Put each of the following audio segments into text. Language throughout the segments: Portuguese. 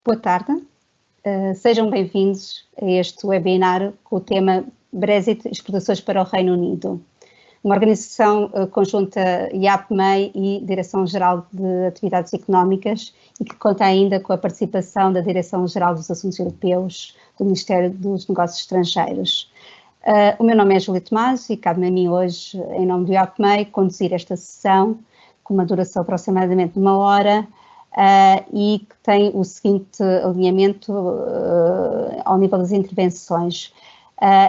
Boa tarde, sejam bem-vindos a este webinar com o tema Brexit, exportações para o Reino Unido. Uma organização conjunta IAPMEI e Direção-Geral de Atividades Económicas e que conta ainda com a participação da Direção-Geral dos Assuntos Europeus do Ministério dos Negócios Estrangeiros. O meu nome é Júlia Tomás e cabe-me a mim hoje, em nome do IAPMEI, conduzir esta sessão com uma duração aproximadamente de 1 hora e que tem o seguinte alinhamento ao nível das intervenções.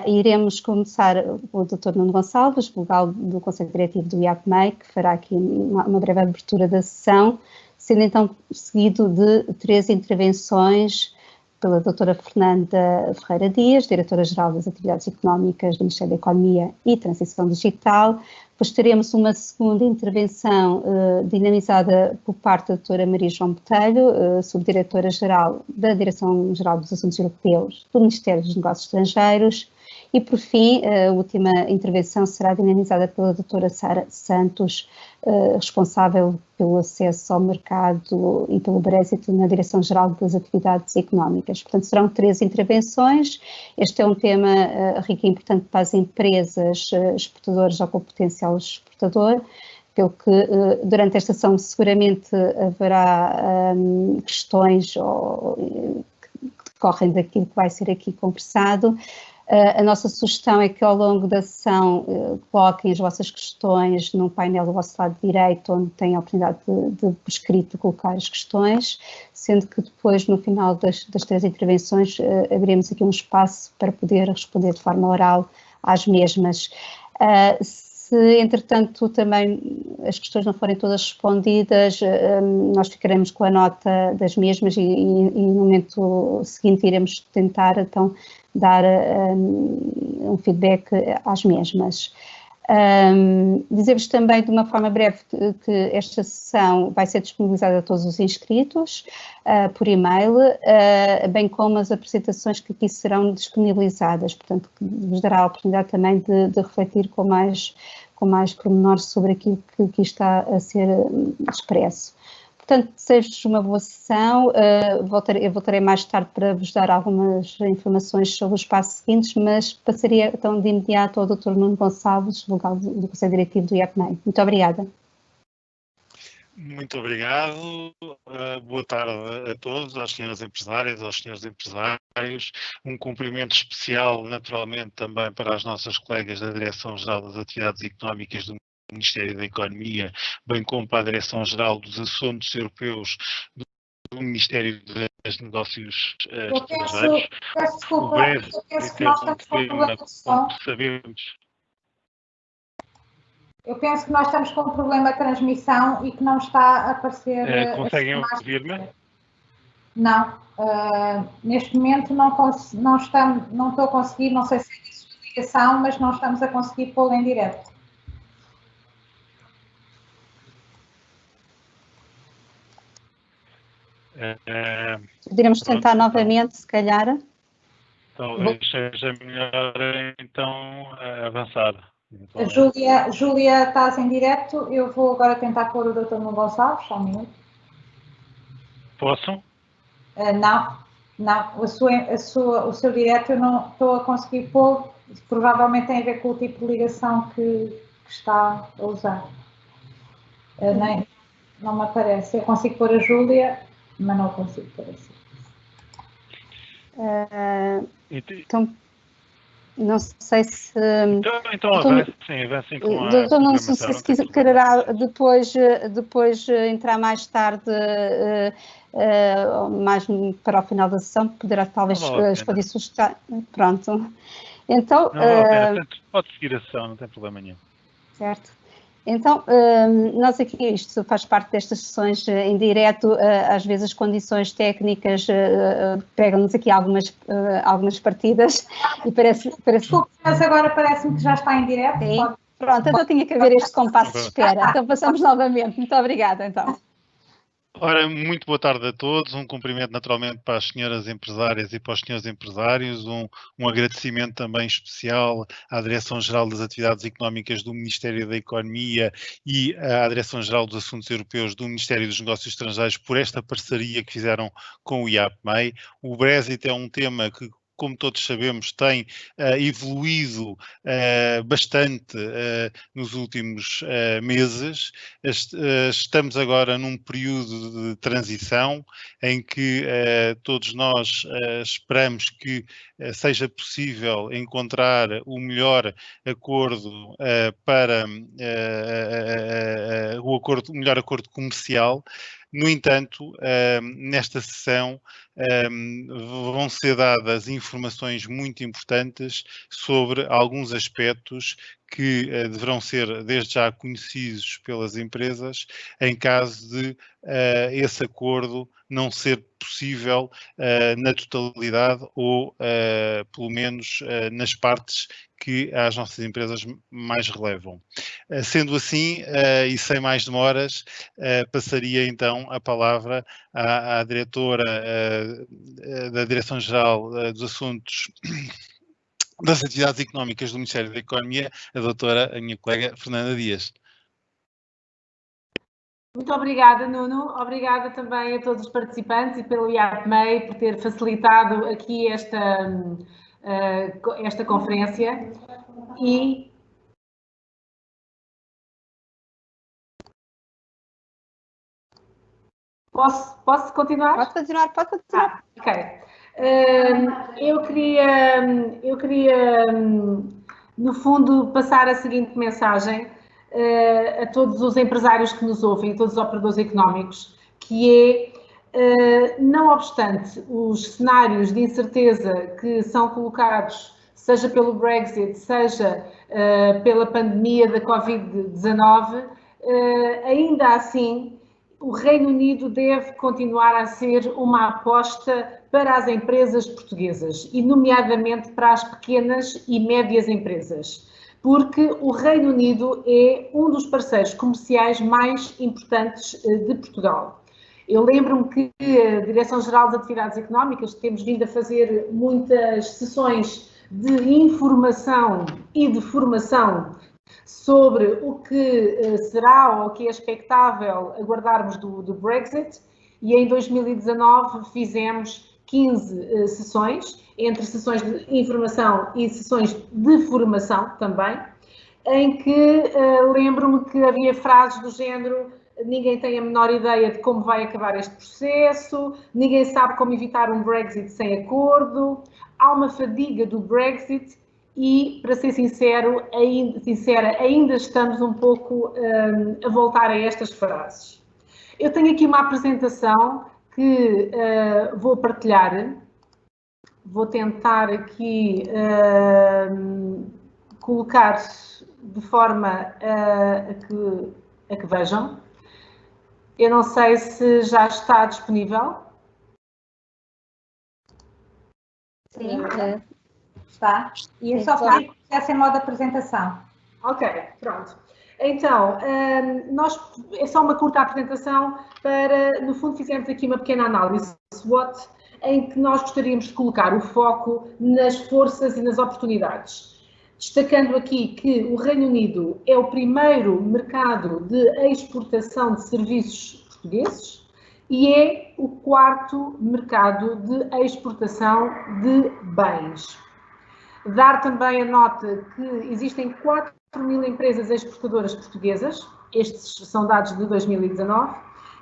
Iremos começar com o Dr. Nuno Gonçalves, vogal do Conselho Diretivo do IAPMEI, que fará aqui uma breve abertura da sessão, sendo então seguido de 3 intervenções pela doutora Fernanda Ferreira Dias, Diretora-Geral das Atividades Económicas do Ministério da Economia e Transição Digital. Depois teremos uma segunda intervenção dinamizada por parte da doutora Maria João Botelho, Subdiretora-Geral da Direção-Geral dos Assuntos Europeus do Ministério dos Negócios Estrangeiros. E, por fim, a última intervenção será dinamizada pela doutora Sara Santos, responsável pelo acesso ao mercado e pelo Brexit na Direção-Geral das Atividades Económicas. Portanto, serão 3 intervenções. Este é um tema rico e importante para as empresas exportadoras ou com potencial exportador, pelo que durante esta sessão seguramente haverá questões que decorrem daquilo que vai ser aqui conversado. A nossa sugestão é que ao longo da sessão coloquem as vossas questões num painel do vosso lado direito, onde têm a oportunidade de por escrito colocar as questões, sendo que depois, no final das 3 intervenções, abriremos aqui um espaço para poder responder de forma oral às mesmas. Se, entretanto, também as questões não forem todas respondidas, nós ficaremos com a nota das mesmas e no momento seguinte iremos tentar, então, dar um feedback às mesmas. Dizer-vos também, de uma forma breve, que esta sessão vai ser disponibilizada a todos os inscritos por e-mail, bem como as apresentações que aqui serão disponibilizadas, portanto, que vos dará a oportunidade também de refletir com mais pormenores sobre aquilo que aqui está a ser expresso. Portanto, desejo-vos uma boa sessão. Eu voltarei mais tarde para vos dar algumas informações sobre os passos seguintes, mas passaria então de imediato ao Dr. Nuno Gonçalves, vogal do Conselho Diretivo do IAPMEI. Muito obrigada. Muito obrigado. Boa tarde a todos, às senhoras empresárias, aos senhores empresários. Um cumprimento especial, naturalmente, também para as nossas colegas da Direção-Geral das Atividades Económicas do Ministério da Economia, bem como para a Direção-Geral dos Assuntos Europeus do Ministério dos Negócios Estrangeiros. Peço desculpa, eu penso que nós estamos com um problema de som. Eu penso que nós estamos com um problema de transmissão e que não está a aparecer... Conseguem ouvir-me? Não. Neste momento não estou a conseguir, não sei se é a sua ligação, mas não estamos a conseguir pô-lo em direto. Poderíamos tentar novamente, se calhar. Talvez seja melhor, então, avançar. Júlia, estás em direto. Eu vou agora tentar pôr o Dr. Nuno Gonçalves, só um minuto. Posso? Não. O seu direto eu não estou a conseguir pôr. Provavelmente tem a ver com o tipo de ligação que está a usar. Não me aparece. Eu consigo pôr a Júlia, mas não consigo pôr assim. Então, não sei se... Então avancem com a doutor, não sei se quererá depois entrar mais tarde, mais para o final da sessão, poderá talvez escolher sugestão. Pronto. Então... pode seguir a sessão, não tem problema nenhum. Certo. Então, nós aqui, isto faz parte destas sessões em direto, às vezes as condições técnicas pegam-nos aqui algumas partidas e parece... Desculpe, mas agora parece-me que já está em direto. Sim. Pronto, então tinha que haver este compasso de espera. Então passamos novamente. Muito obrigada, então. Ora, muito boa tarde a todos, um cumprimento naturalmente para as senhoras empresárias e para os senhores empresários, um agradecimento também especial à Direção-Geral das Atividades Económicas do Ministério da Economia e à Direção-Geral dos Assuntos Europeus do Ministério dos Negócios Estrangeiros por esta parceria que fizeram com o IAPMEI. O Brexit é um tema que, como todos sabemos, tem evoluído bastante nos últimos meses. Estamos agora num período de transição em que todos nós esperamos que seja possível encontrar o melhor acordo para o melhor acordo comercial. No entanto, nesta sessão vão ser dadas informações muito importantes sobre alguns aspectos que deverão ser desde já conhecidos pelas empresas em caso de esse acordo não ser possível na totalidade ou pelo menos nas partes que as nossas empresas mais relevam. Sendo assim, e sem mais demoras, passaria então a palavra à diretora da Direção-Geral dos Assuntos das Atividades Económicas do Ministério da Economia, a minha colega Fernanda Dias. Muito obrigada, Nuno. Obrigada também a todos os participantes e pelo IAPMEI por ter facilitado aqui esta conferência. E posso continuar? Pode continuar. Ok. Eu queria, no fundo, passar a seguinte mensagem a todos os empresários que nos ouvem, a todos os operadores económicos, que é, não obstante os cenários de incerteza que são colocados, seja pelo Brexit, seja pela pandemia da Covid-19, ainda assim, o Reino Unido deve continuar a ser uma aposta para as empresas portuguesas, e nomeadamente para as pequenas e médias empresas, porque o Reino Unido é um dos parceiros comerciais mais importantes de Portugal. Eu lembro-me que a Direção-Geral das Atividades Económicas temos vindo a fazer muitas sessões de informação e de formação sobre o que será ou o que é expectável aguardarmos do Brexit, e em 2019 fizemos 15 sessões, entre sessões de informação e sessões de formação também, em que lembro-me que havia frases do género: ninguém tem a menor ideia de como vai acabar este processo, ninguém sabe como evitar um Brexit sem acordo, há uma fadiga do Brexit. E, para ser sincera, ainda estamos um pouco a voltar a estas frases. Eu tenho aqui uma apresentação que vou partilhar. Vou tentar aqui colocar de forma a que vejam. Eu não sei se já está disponível. Sim, está. E eu só fazer o processo em modo apresentação. Ok, pronto. Então, é só uma curta apresentação para, no fundo, fizermos aqui uma pequena análise SWOT, em que nós gostaríamos de colocar o foco nas forças e nas oportunidades. Destacando aqui que o Reino Unido é o primeiro mercado de exportação de serviços portugueses e é o quarto mercado de exportação de bens. Dar também a nota que existem 4.000 empresas exportadoras portuguesas, estes são dados de 2019,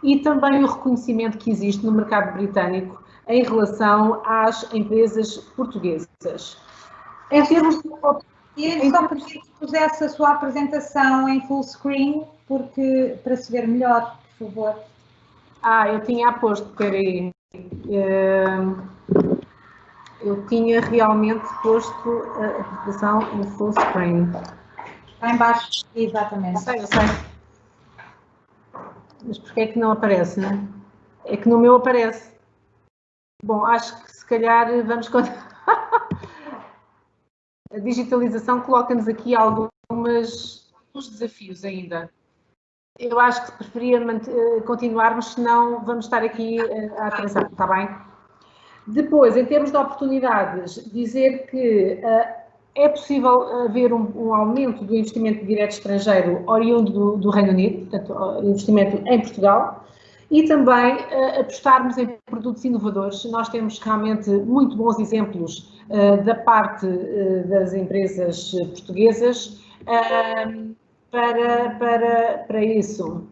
e também o reconhecimento que existe no mercado britânico em relação às empresas portuguesas. Em termos de... E só pedir que pusesse a sua apresentação em full screen, porque, para se ver melhor, por favor. Eu tinha posto, peraí. Eu tinha realmente posto a apresentação em full screen. Está em baixo, exatamente. Eu sei. Mas porquê é que não aparece, não é? É que no meu aparece. Bom, acho que se calhar vamos... A digitalização coloca-nos aqui alguns desafios ainda. Eu acho que preferia continuarmos, senão vamos estar aqui a atrasar, está bem? Depois, em termos de oportunidades, dizer que é possível haver um aumento do investimento direto estrangeiro oriundo do Reino Unido, portanto, investimento em Portugal, e também apostarmos em produtos inovadores. Nós temos realmente muito bons exemplos da parte das empresas portuguesas para isso.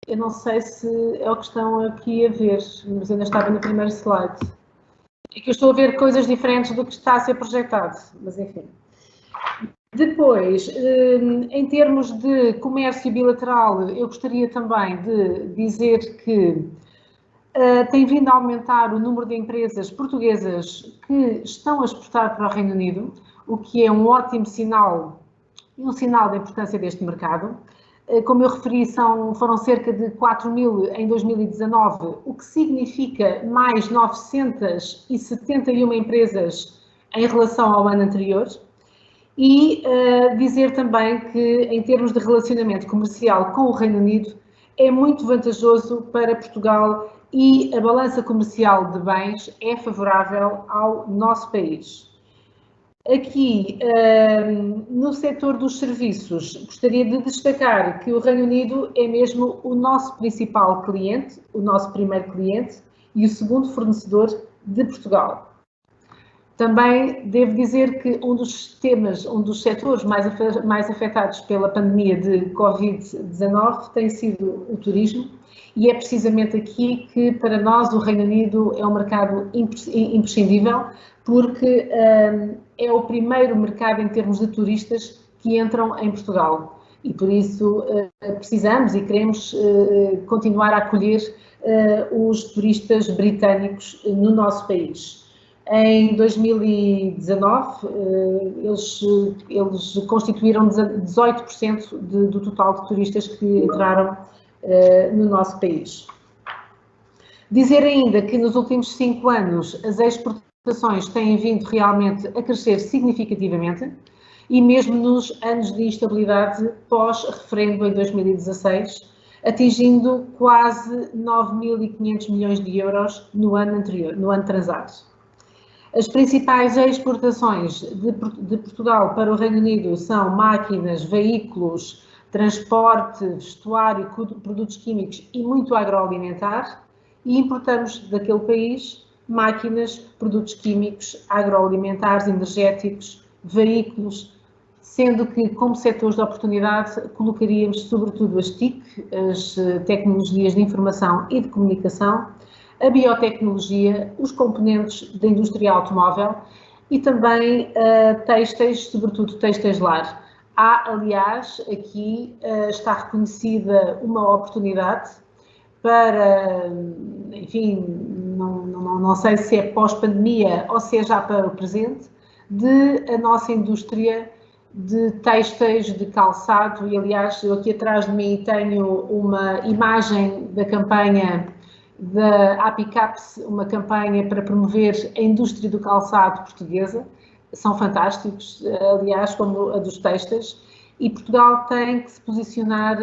Eu não sei se é o que estão aqui a ver, mas ainda estava no primeiro slide. É que eu estou a ver coisas diferentes do que está a ser projetado, mas enfim. Depois, em termos de comércio bilateral, eu gostaria também de dizer que tem vindo a aumentar o número de empresas portuguesas que estão a exportar para o Reino Unido, o que é um ótimo sinal e um sinal da importância deste mercado. Como eu referi, foram cerca de 4.000 em 2019, o que significa mais 971 empresas em relação ao ano anterior. E dizer também que, em termos de relacionamento comercial com o Reino Unido, é muito vantajoso para Portugal e a balança comercial de bens é favorável ao nosso país. Aqui, no setor dos serviços, gostaria de destacar que o Reino Unido é mesmo o nosso principal cliente, o nosso primeiro cliente e o segundo fornecedor de Portugal. Também devo dizer que um dos setores mais afetados pela pandemia de Covid-19 tem sido o turismo, e é precisamente aqui que, para nós, o Reino Unido é um mercado imprescindível, porque é o primeiro mercado em termos de turistas que entram em Portugal. E por isso precisamos e queremos continuar a acolher os turistas britânicos no nosso país. Em 2019, eles constituíram 18% do total de turistas que entraram no nosso país. Dizer ainda que nos últimos 5 anos as exportações têm vindo realmente a crescer significativamente, e mesmo nos anos de instabilidade pós-referendo em 2016, atingindo quase 9.500 milhões de euros no ano anterior, no ano transado. As principais exportações de Portugal para o Reino Unido são máquinas, veículos, transporte, vestuário, produtos químicos e muito agroalimentar, e importamos daquele país máquinas, produtos químicos, agroalimentares, energéticos, veículos, sendo que, como setores de oportunidade, colocaríamos sobretudo as TIC, as tecnologias de informação e de comunicação, a biotecnologia, os componentes da indústria automóvel e também têxteis, sobretudo têxteis lar. Há, aliás, aqui está reconhecida uma oportunidade para, enfim, não sei se é pós-pandemia ou se é já para o presente, de a nossa indústria de têxteis, de calçado, e aliás, eu aqui atrás de mim tenho uma imagem da campanha da APICAPS, uma campanha para promover a indústria do calçado portuguesa. São fantásticos, aliás, como a dos têxteis, e Portugal tem que se posicionar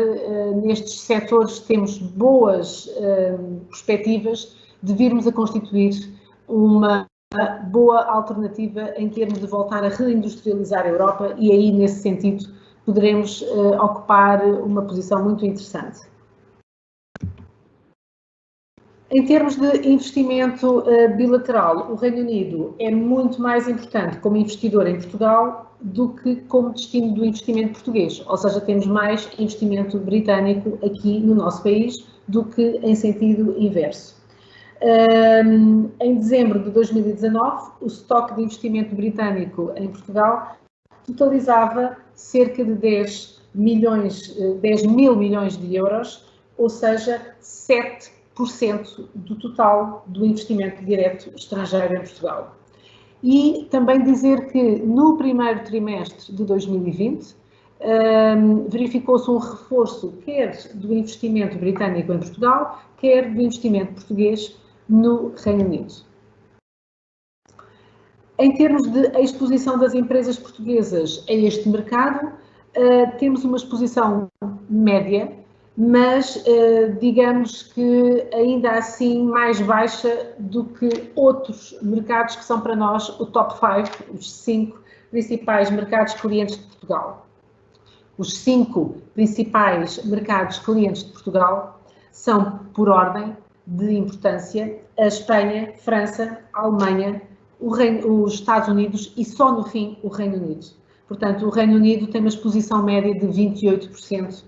nestes setores. Temos boas perspectivas de virmos a constituir uma boa alternativa em termos de voltar a reindustrializar a Europa, e aí, nesse sentido, poderemos ocupar uma posição muito interessante. Em termos de investimento bilateral, o Reino Unido é muito mais importante como investidor em Portugal do que como destino do investimento português, ou seja, temos mais investimento britânico aqui no nosso país do que em sentido inverso. Em dezembro de 2019, o estoque de investimento britânico em Portugal totalizava cerca de 10 mil milhões de euros, ou seja, 7% do total do investimento direto estrangeiro em Portugal. E também dizer que no primeiro trimestre de 2020 verificou-se um reforço quer do investimento britânico em Portugal, quer do investimento português no Reino Unido. Em termos de exposição das empresas portuguesas a este mercado, temos uma exposição média, mas digamos que ainda assim mais baixa do que outros mercados que são para nós o top 5, os 5 principais mercados clientes de Portugal. Os 5 principais mercados clientes de Portugal são, por ordem de importância, a Espanha, França, a Alemanha, os Estados Unidos e só no fim o Reino Unido. Portanto, o Reino Unido tem uma exposição média de 28%.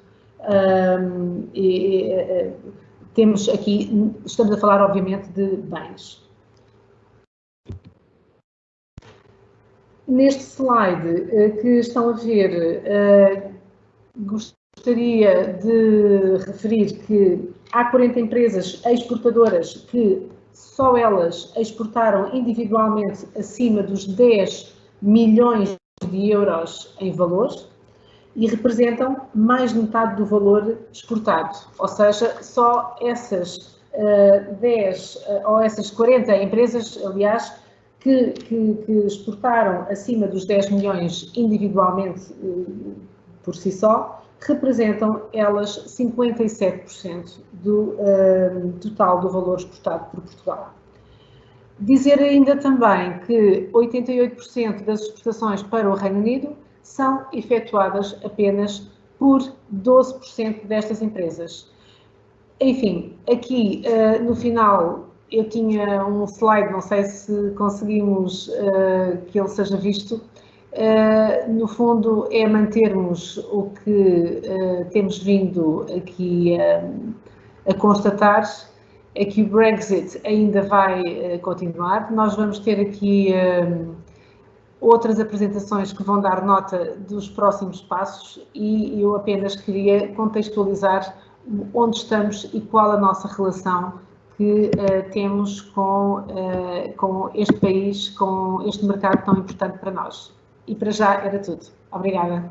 Temos aqui, estamos a falar obviamente de bens. Neste slide que estão a ver, gostaria de referir que há 40 empresas exportadoras que só elas exportaram individualmente acima dos 10 milhões de euros em valor e representam mais de metade do valor exportado, ou seja, só essas 10 ou essas 40 empresas, aliás, que exportaram acima dos 10 milhões individualmente por si só, representam elas 57% do total do valor exportado por Portugal. Dizer ainda também que 88% das exportações para o Reino Unido são efetuadas apenas por 12% destas empresas. Enfim, aqui no final eu tinha um slide, não sei se conseguimos que ele seja visto. No fundo é mantermos o que temos vindo aqui a constatar, é que o Brexit ainda vai continuar. Nós vamos ter aqui outras apresentações que vão dar nota dos próximos passos e eu apenas queria contextualizar onde estamos e qual a nossa relação que temos com este país, com este mercado tão importante para nós. E para já era tudo. Obrigada.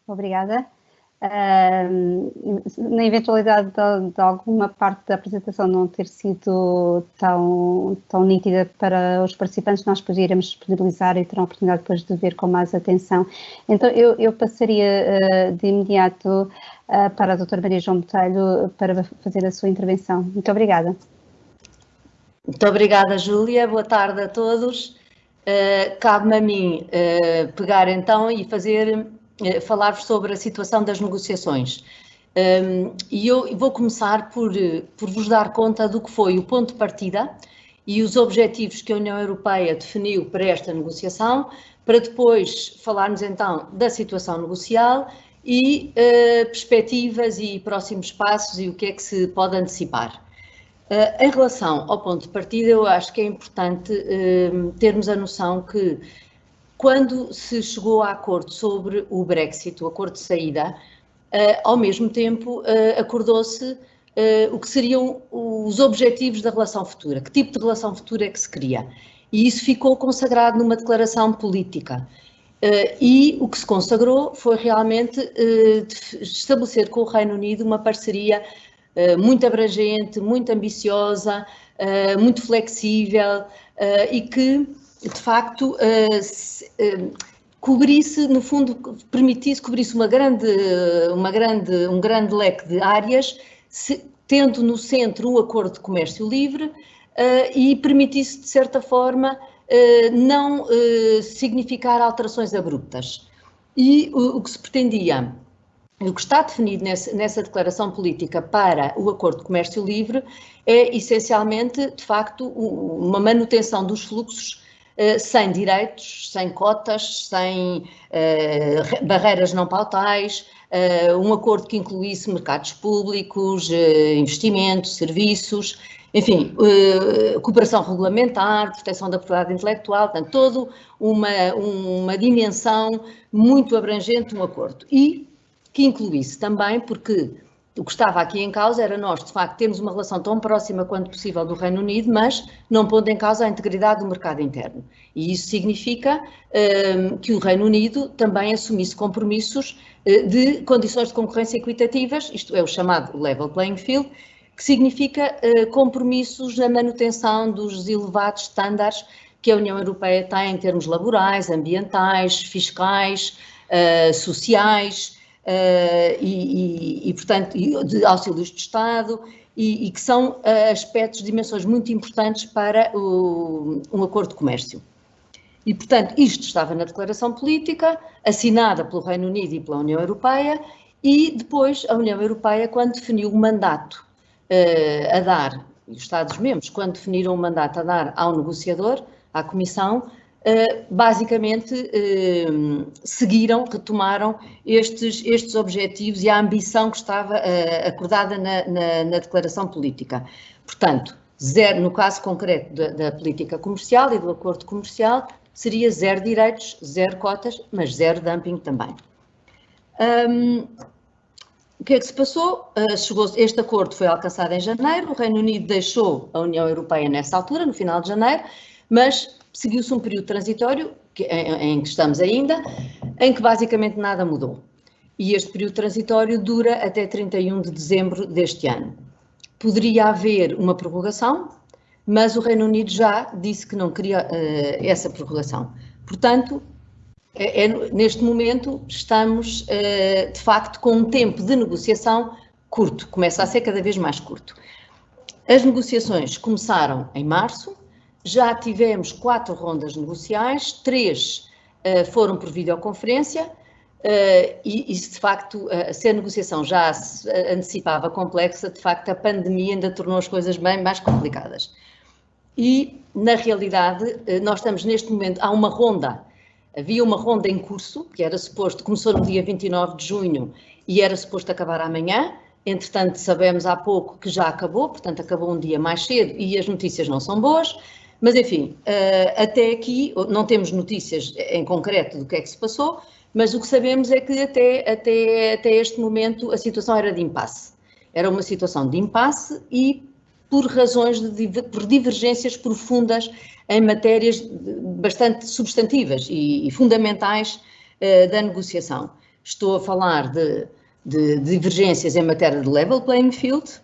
Obrigada. Na eventualidade de alguma parte da apresentação não ter sido tão nítida para os participantes, nós depois iremos disponibilizar e terão a oportunidade depois de ver com mais atenção. Então, eu passaria de imediato para a doutora Maria João Botelho para fazer a sua intervenção. Muito obrigada. Muito obrigada, Júlia. Boa tarde a todos. Cabe-me a mim pegar então e falar-vos sobre a situação das negociações. E eu vou começar por vos dar conta do que foi o ponto de partida e os objetivos que a União Europeia definiu para esta negociação, para depois falarmos então da situação negocial e perspectivas e próximos passos e o que é que se pode antecipar. Em relação ao ponto de partida, eu acho que é importante termos a noção que quando se chegou a acordo sobre o Brexit, o acordo de saída, ao mesmo tempo acordou-se o que seriam os objetivos da relação futura, que tipo de relação futura é que se queria. E isso ficou consagrado numa declaração política. E o que se consagrou foi realmente estabelecer com o Reino Unido uma parceria muito abrangente, muito ambiciosa, muito flexível e que, de facto, cobrisse, no fundo, cobrisse um grande leque de áreas, tendo no centro o acordo de comércio livre e permitisse, de certa forma, não significar alterações abruptas. E o que se pretendia, o que está definido nessa declaração política para o acordo de comércio livre é, essencialmente, de facto, uma manutenção dos fluxos sem direitos, sem cotas, sem barreiras não pautais, um acordo que incluísse mercados públicos, investimentos, serviços, enfim, cooperação regulamentar, proteção da propriedade intelectual, portanto, toda uma dimensão muito abrangente no acordo. E que incluísse também, porque o que estava aqui em causa era nós, de facto, termos uma relação tão próxima quanto possível do Reino Unido, mas não pondo em causa a integridade do mercado interno. E isso significa que o Reino Unido também assumisse compromissos de condições de concorrência equitativas, isto é o chamado level playing field, que significa compromissos na manutenção dos elevados estándares que a União Europeia tem em termos laborais, ambientais, fiscais, sociais e, portanto, de auxílios de Estado e que são aspectos, dimensões muito importantes para um acordo de comércio. E, portanto, isto estava na declaração política, assinada pelo Reino Unido e pela União Europeia, e depois a União Europeia, quando definiu o mandato a dar, e os Estados-membros, quando definiram o mandato a dar ao negociador, à Comissão, basicamente seguiram, retomaram estes objetivos e a ambição que estava acordada na declaração política. Portanto, zero, no caso concreto da política comercial e do acordo comercial, seria zero direitos, zero cotas, mas zero dumping também. O que é que se passou? Este acordo foi alcançado em janeiro, o Reino Unido deixou a União Europeia nessa altura, no final de janeiro, mas seguiu-se um período transitório, em que estamos ainda, em que basicamente nada mudou. E este período transitório dura até 31 de dezembro deste ano. Poderia haver uma prorrogação, mas o Reino Unido já disse que não queria essa prorrogação. Portanto, neste momento estamos, de facto, com um tempo de negociação curto, começa a ser cada vez mais curto. As negociações começaram em março, já tivemos 4 rondas negociais, 3 foram por videoconferência e de facto, se a negociação já se antecipava complexa, de facto a pandemia ainda tornou as coisas bem mais complicadas. E, na realidade, nós estamos neste momento, havia uma ronda em curso, que era suposto, começou no dia 29 de junho e era suposto acabar amanhã. Entretanto, sabemos há pouco que já acabou, portanto acabou um dia mais cedo e as notícias não são boas. Mas, enfim, até aqui não temos notícias em concreto do que é que se passou, mas o que sabemos é que até este momento a situação era de impasse. Era uma situação de impasse e por razões por divergências profundas em matérias bastante substantivas e fundamentais da negociação. Estou a falar de divergências em matéria de level playing field,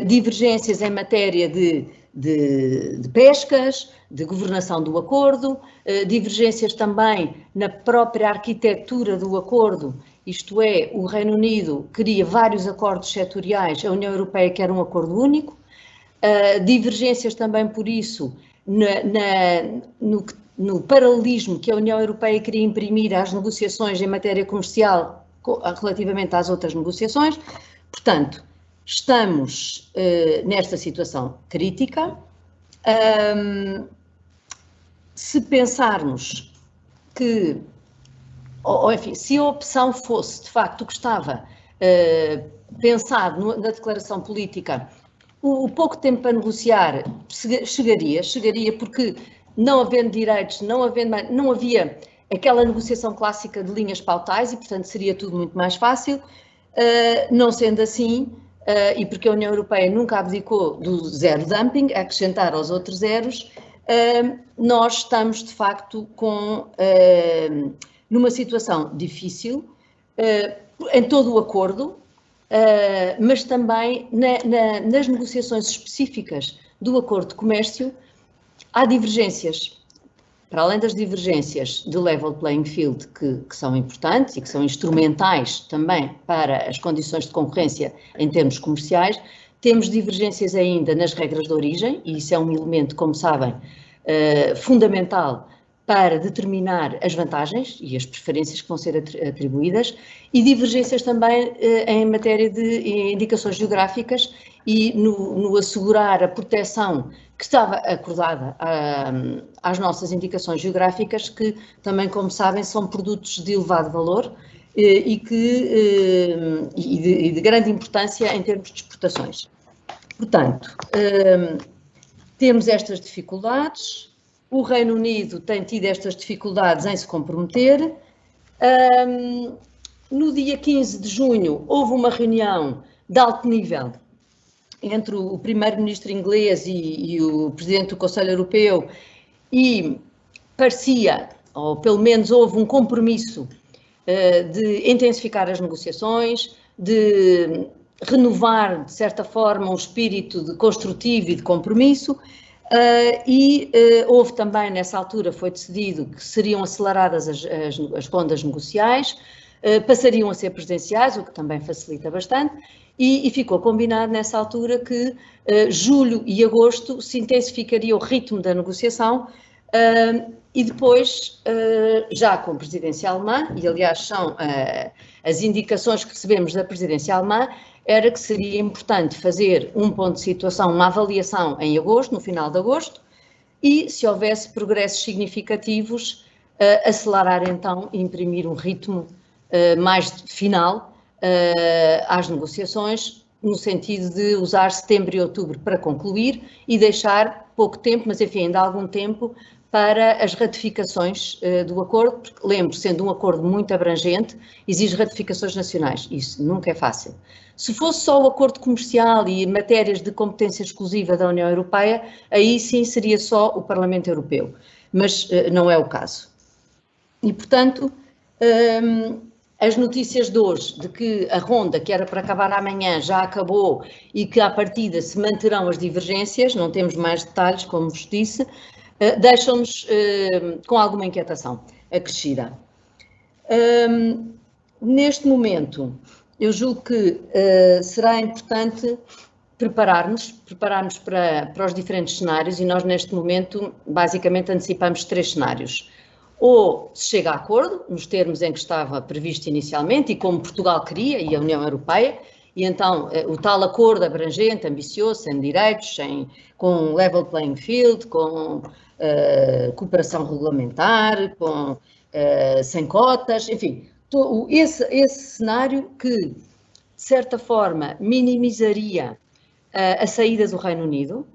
divergências em matéria de pescas, de governação do acordo, divergências também na própria arquitetura do acordo, isto é, o Reino Unido queria vários acordos setoriais, a União Europeia quer um acordo único, divergências também por isso no paralelismo que a União Europeia queria imprimir às negociações em matéria comercial relativamente às outras negociações. Portanto, estamos nesta situação crítica. Se pensarmos que, ou enfim, se a opção fosse de facto o que estava pensado na declaração política, o pouco tempo para negociar chegaria porque não havendo direitos, não havia aquela negociação clássica de linhas pautais e, portanto, seria tudo muito mais fácil. Não sendo assim, e porque a União Europeia nunca abdicou do zero dumping, a acrescentar aos outros zeros, nós estamos, de facto, numa situação difícil em todo o acordo, mas também nas negociações específicas do acordo de comércio, há divergências. Para além das divergências de level playing field que são importantes e que são instrumentais também para as condições de concorrência em termos comerciais, temos divergências ainda nas regras de origem, e isso é um elemento, como sabem, fundamental para determinar as vantagens e as preferências que vão ser atribuídas, e divergências também em matéria de indicações geográficas e no assegurar a proteção que estava acordada às nossas indicações geográficas, que também, como sabem, são produtos de elevado valor e de grande importância em termos de exportações. Portanto, temos estas dificuldades, o Reino Unido tem tido estas dificuldades em se comprometer. No dia 15 de junho houve uma reunião de alto nível entre o primeiro-ministro inglês e o presidente do Conselho Europeu e parecia, ou pelo menos houve um compromisso de intensificar as negociações, de renovar, de certa forma, um espírito de construtivo e de compromisso. Houve também, nessa altura, foi decidido que seriam aceleradas as rondas negociais, passariam a ser presenciais, o que também facilita bastante, e ficou combinado nessa altura que julho e agosto se intensificaria o ritmo da negociação e depois, já com a presidência alemã, e aliás são as indicações que recebemos da presidência alemã, era que seria importante fazer um ponto de situação, uma avaliação em agosto, no final de agosto, e se houvesse progressos significativos, acelerar então e imprimir um ritmo mais final às negociações, no sentido de usar setembro e outubro para concluir e deixar pouco tempo, mas enfim, ainda algum tempo, para as ratificações do acordo, porque, lembro, sendo um acordo muito abrangente, exige ratificações nacionais, isso nunca é fácil. Se fosse só o acordo comercial e matérias de competência exclusiva da União Europeia, aí sim seria só o Parlamento Europeu, mas não é o caso. E, portanto, as notícias de hoje, de que a ronda, que era para acabar amanhã, já acabou e que à partida se manterão as divergências, não temos mais detalhes, como vos disse, deixam-nos com alguma inquietação acrescida. Neste momento, eu julgo que será importante prepararmos para os diferentes cenários e nós neste momento basicamente antecipamos 3 cenários. Ou se chega a acordo, nos termos em que estava previsto inicialmente e como Portugal queria e a União Europeia, e então o tal acordo abrangente, ambicioso, sem direitos, com level playing field, com cooperação regulamentar, sem cotas, enfim, esse cenário que, de certa forma, minimizaria a saída do Reino Unido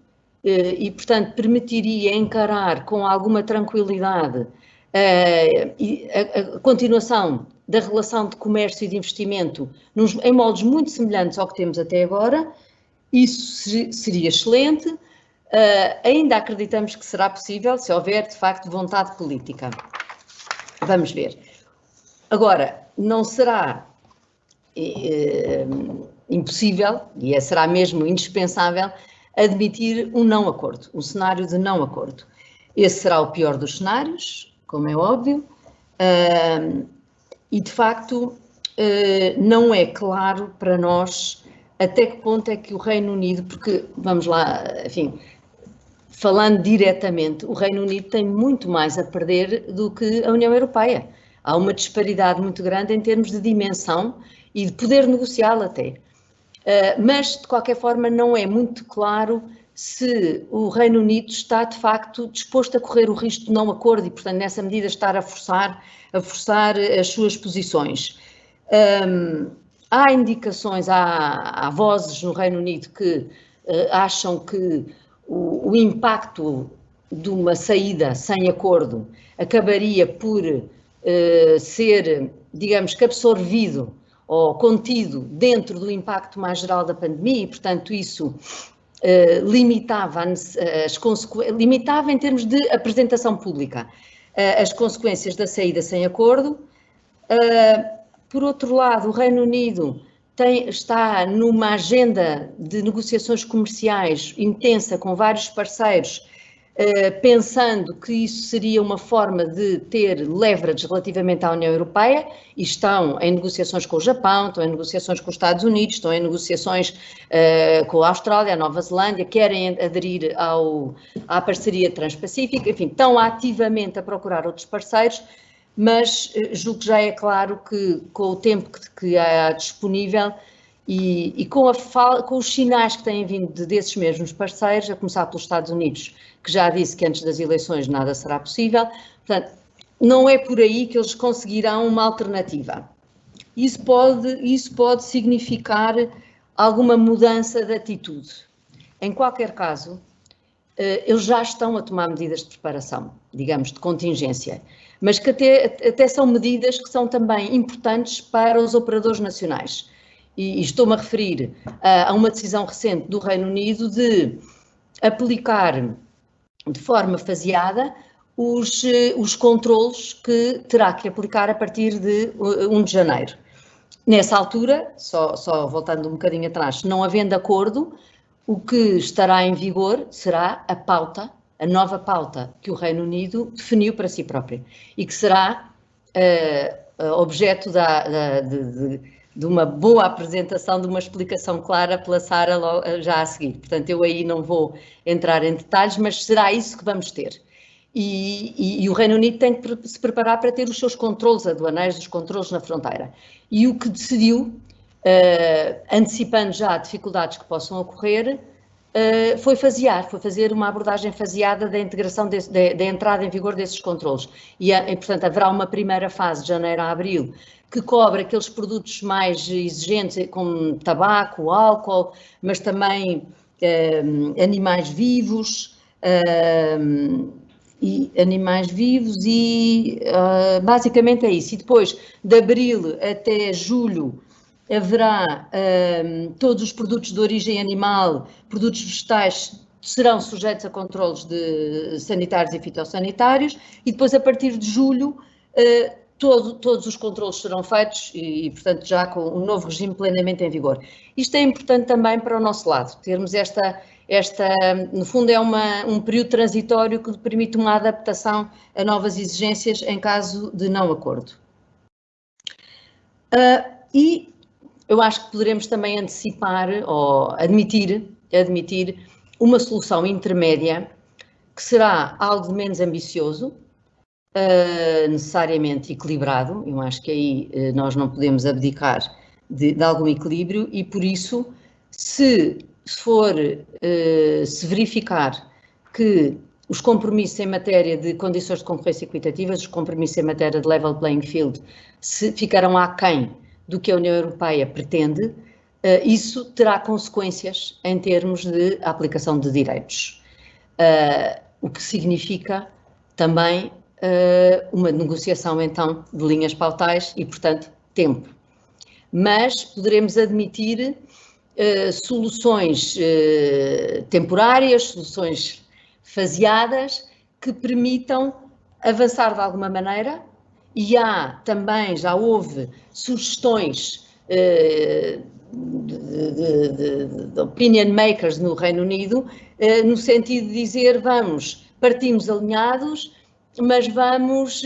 e, portanto, permitiria encarar com alguma tranquilidade a continuação da relação de comércio e de investimento em moldes muito semelhantes ao que temos até agora. Isso seria excelente. Ainda acreditamos que será possível se houver, de facto, vontade política. Vamos ver. Agora, não será impossível, e será mesmo indispensável, admitir um não acordo, um cenário de não acordo. Esse será o pior dos cenários, como é óbvio, e, de facto, não é claro para nós até que ponto é que o Reino Unido, porque, vamos lá, enfim, falando diretamente, o Reino Unido tem muito mais a perder do que a União Europeia. Há uma disparidade muito grande em termos de dimensão e de poder negocial até. Mas, de qualquer forma, não é muito claro se o Reino Unido está, de facto, disposto a correr o risco de não acordo e, portanto, nessa medida estar a forçar as suas posições. Há indicações, há vozes no Reino Unido que acham que o impacto de uma saída sem acordo acabaria por ser, digamos que absorvido ou contido dentro do impacto mais geral da pandemia e, portanto, isso limitava em termos de apresentação pública as consequências da saída sem acordo. Por outro lado, o Reino Unido está numa agenda de negociações comerciais intensa com vários parceiros, pensando que isso seria uma forma de ter leverage relativamente à União Europeia, e estão em negociações com o Japão, estão em negociações com os Estados Unidos, estão em negociações com a Austrália, a Nova Zelândia, querem aderir à parceria transpacífica, enfim, estão ativamente a procurar outros parceiros, mas julgo que já é claro que com o tempo que há disponível e com os sinais que têm vindo desses mesmos parceiros, a começar pelos Estados Unidos, que já disse que antes das eleições nada será possível, portanto, não é por aí que eles conseguirão uma alternativa. Isso pode significar alguma mudança de atitude. Em qualquer caso, eles já estão a tomar medidas de preparação, digamos, de contingência, mas que até são medidas que são também importantes para os operadores nacionais. E estou-me a referir a uma decisão recente do Reino Unido de aplicar de forma faseada os controlos que terá que aplicar a partir de 1 de janeiro. Nessa altura, só voltando um bocadinho atrás, não havendo acordo, o que estará em vigor será a pauta, a nova pauta que o Reino Unido definiu para si próprio e que será objeto de uma boa apresentação, de uma explicação clara pela Sara já a seguir. Portanto, eu aí não vou entrar em detalhes, mas será isso que vamos ter. E o Reino Unido tem que se preparar para ter os seus controles aduaneiros, os controles na fronteira. E o que decidiu, antecipando já dificuldades que possam ocorrer, foi fazer uma abordagem faseada da integração, da entrada em vigor desses controles. E, portanto, haverá uma primeira fase, de janeiro a abril, que cobre aqueles produtos mais exigentes, como tabaco, álcool, mas também animais vivos, basicamente é isso. E depois, de abril até julho, haverá todos os produtos de origem animal, produtos vegetais, serão sujeitos a controles sanitários e fitossanitários, e depois, a partir de julho, todos os controles serão feitos e, portanto, já com um novo regime plenamente em vigor. Isto é importante também para o nosso lado, termos no fundo, é um período transitório que permite uma adaptação a novas exigências em caso de não acordo. E eu acho que poderemos também antecipar ou admitir uma solução intermédia que será algo de menos ambicioso, necessariamente equilibrado. Eu acho que aí nós não podemos abdicar de algum equilíbrio e, por isso, se verificar que os compromissos em matéria de condições de concorrência equitativas, os compromissos em matéria de level playing field, se ficarão aquém do que a União Europeia pretende, isso terá consequências em termos de aplicação de direitos, o que significa também uma negociação, então, de linhas pautais e, portanto, tempo. Mas poderemos admitir soluções temporárias, soluções faseadas, que permitam avançar de alguma maneira, e já houve sugestões de opinion makers no Reino Unido, no sentido de dizer, partimos alinhados, mas vamos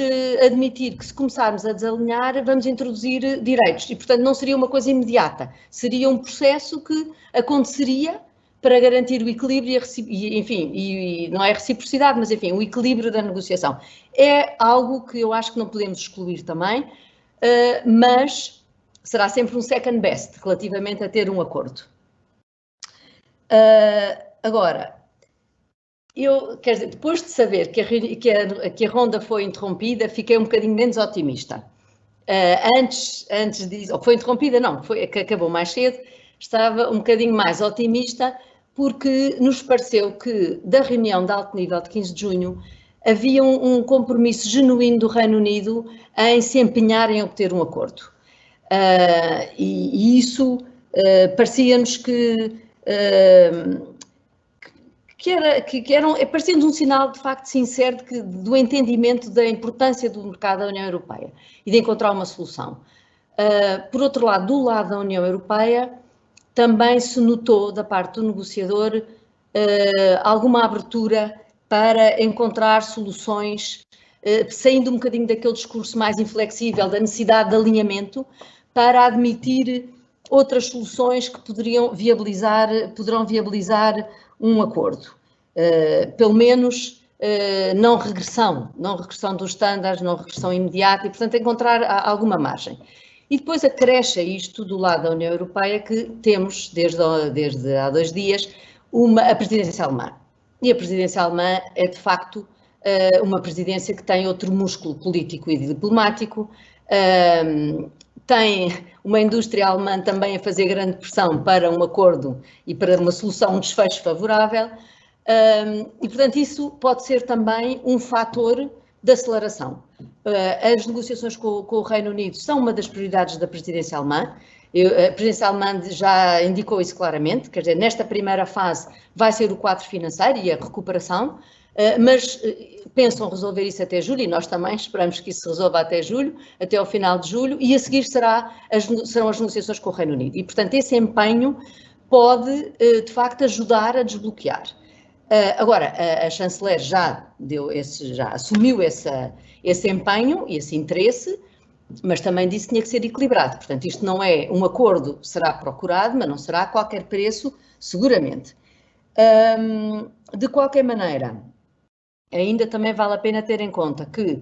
admitir que, se começarmos a desalinhar, vamos introduzir direitos. E, portanto, não seria uma coisa imediata, seria um processo que aconteceria para garantir o equilíbrio e não é reciprocidade, mas, enfim, o equilíbrio da negociação. É algo que eu acho que não podemos excluir também, mas será sempre um second best relativamente a ter um acordo. Agora, quer dizer, depois de saber que a ronda foi interrompida, fiquei um bocadinho menos otimista. Antes disso, ou foi interrompida, não, que acabou mais cedo, estava um bocadinho mais otimista, porque nos pareceu que, da reunião de alto nível de 15 de junho, havia um compromisso genuíno do Reino Unido em se empenhar em obter um acordo. E isso parecia-nos parecia-nos um sinal de facto sincero do entendimento da importância do mercado da União Europeia e de encontrar uma solução. Por outro lado, do lado da União Europeia, também se notou da parte do negociador alguma abertura para encontrar soluções, saindo um bocadinho daquele discurso mais inflexível da necessidade de alinhamento, para admitir outras soluções que poderão viabilizar um acordo. Pelo menos não regressão dos estándares, não regressão imediata e, portanto, encontrar alguma margem. E depois acresce isto do lado da União Europeia que temos, desde há 2 dias, a presidência alemã. E a presidência alemã é, de facto, uma presidência que tem outro músculo político e diplomático, tem uma indústria alemã também a fazer grande pressão para um acordo e para uma solução, um desfecho favorável, e, portanto, isso pode ser também um fator de aceleração. As negociações com o Reino Unido são uma das prioridades da presidência alemã. A presidência alemã já indicou isso claramente, quer dizer, nesta primeira fase vai ser o quadro financeiro e a recuperação, mas pensam resolver isso até julho, e nós também esperamos que isso se resolva até julho, até ao final de julho, e a seguir serão as negociações com o Reino Unido. E, portanto, esse empenho pode, de facto, ajudar a desbloquear. Agora, a chanceler já assumiu esse empenho, esse interesse, mas também disse que tinha que ser equilibrado. Portanto, isto não é um acordo, será procurado, mas não será a qualquer preço, seguramente. De qualquer maneira, ainda também vale a pena ter em conta que,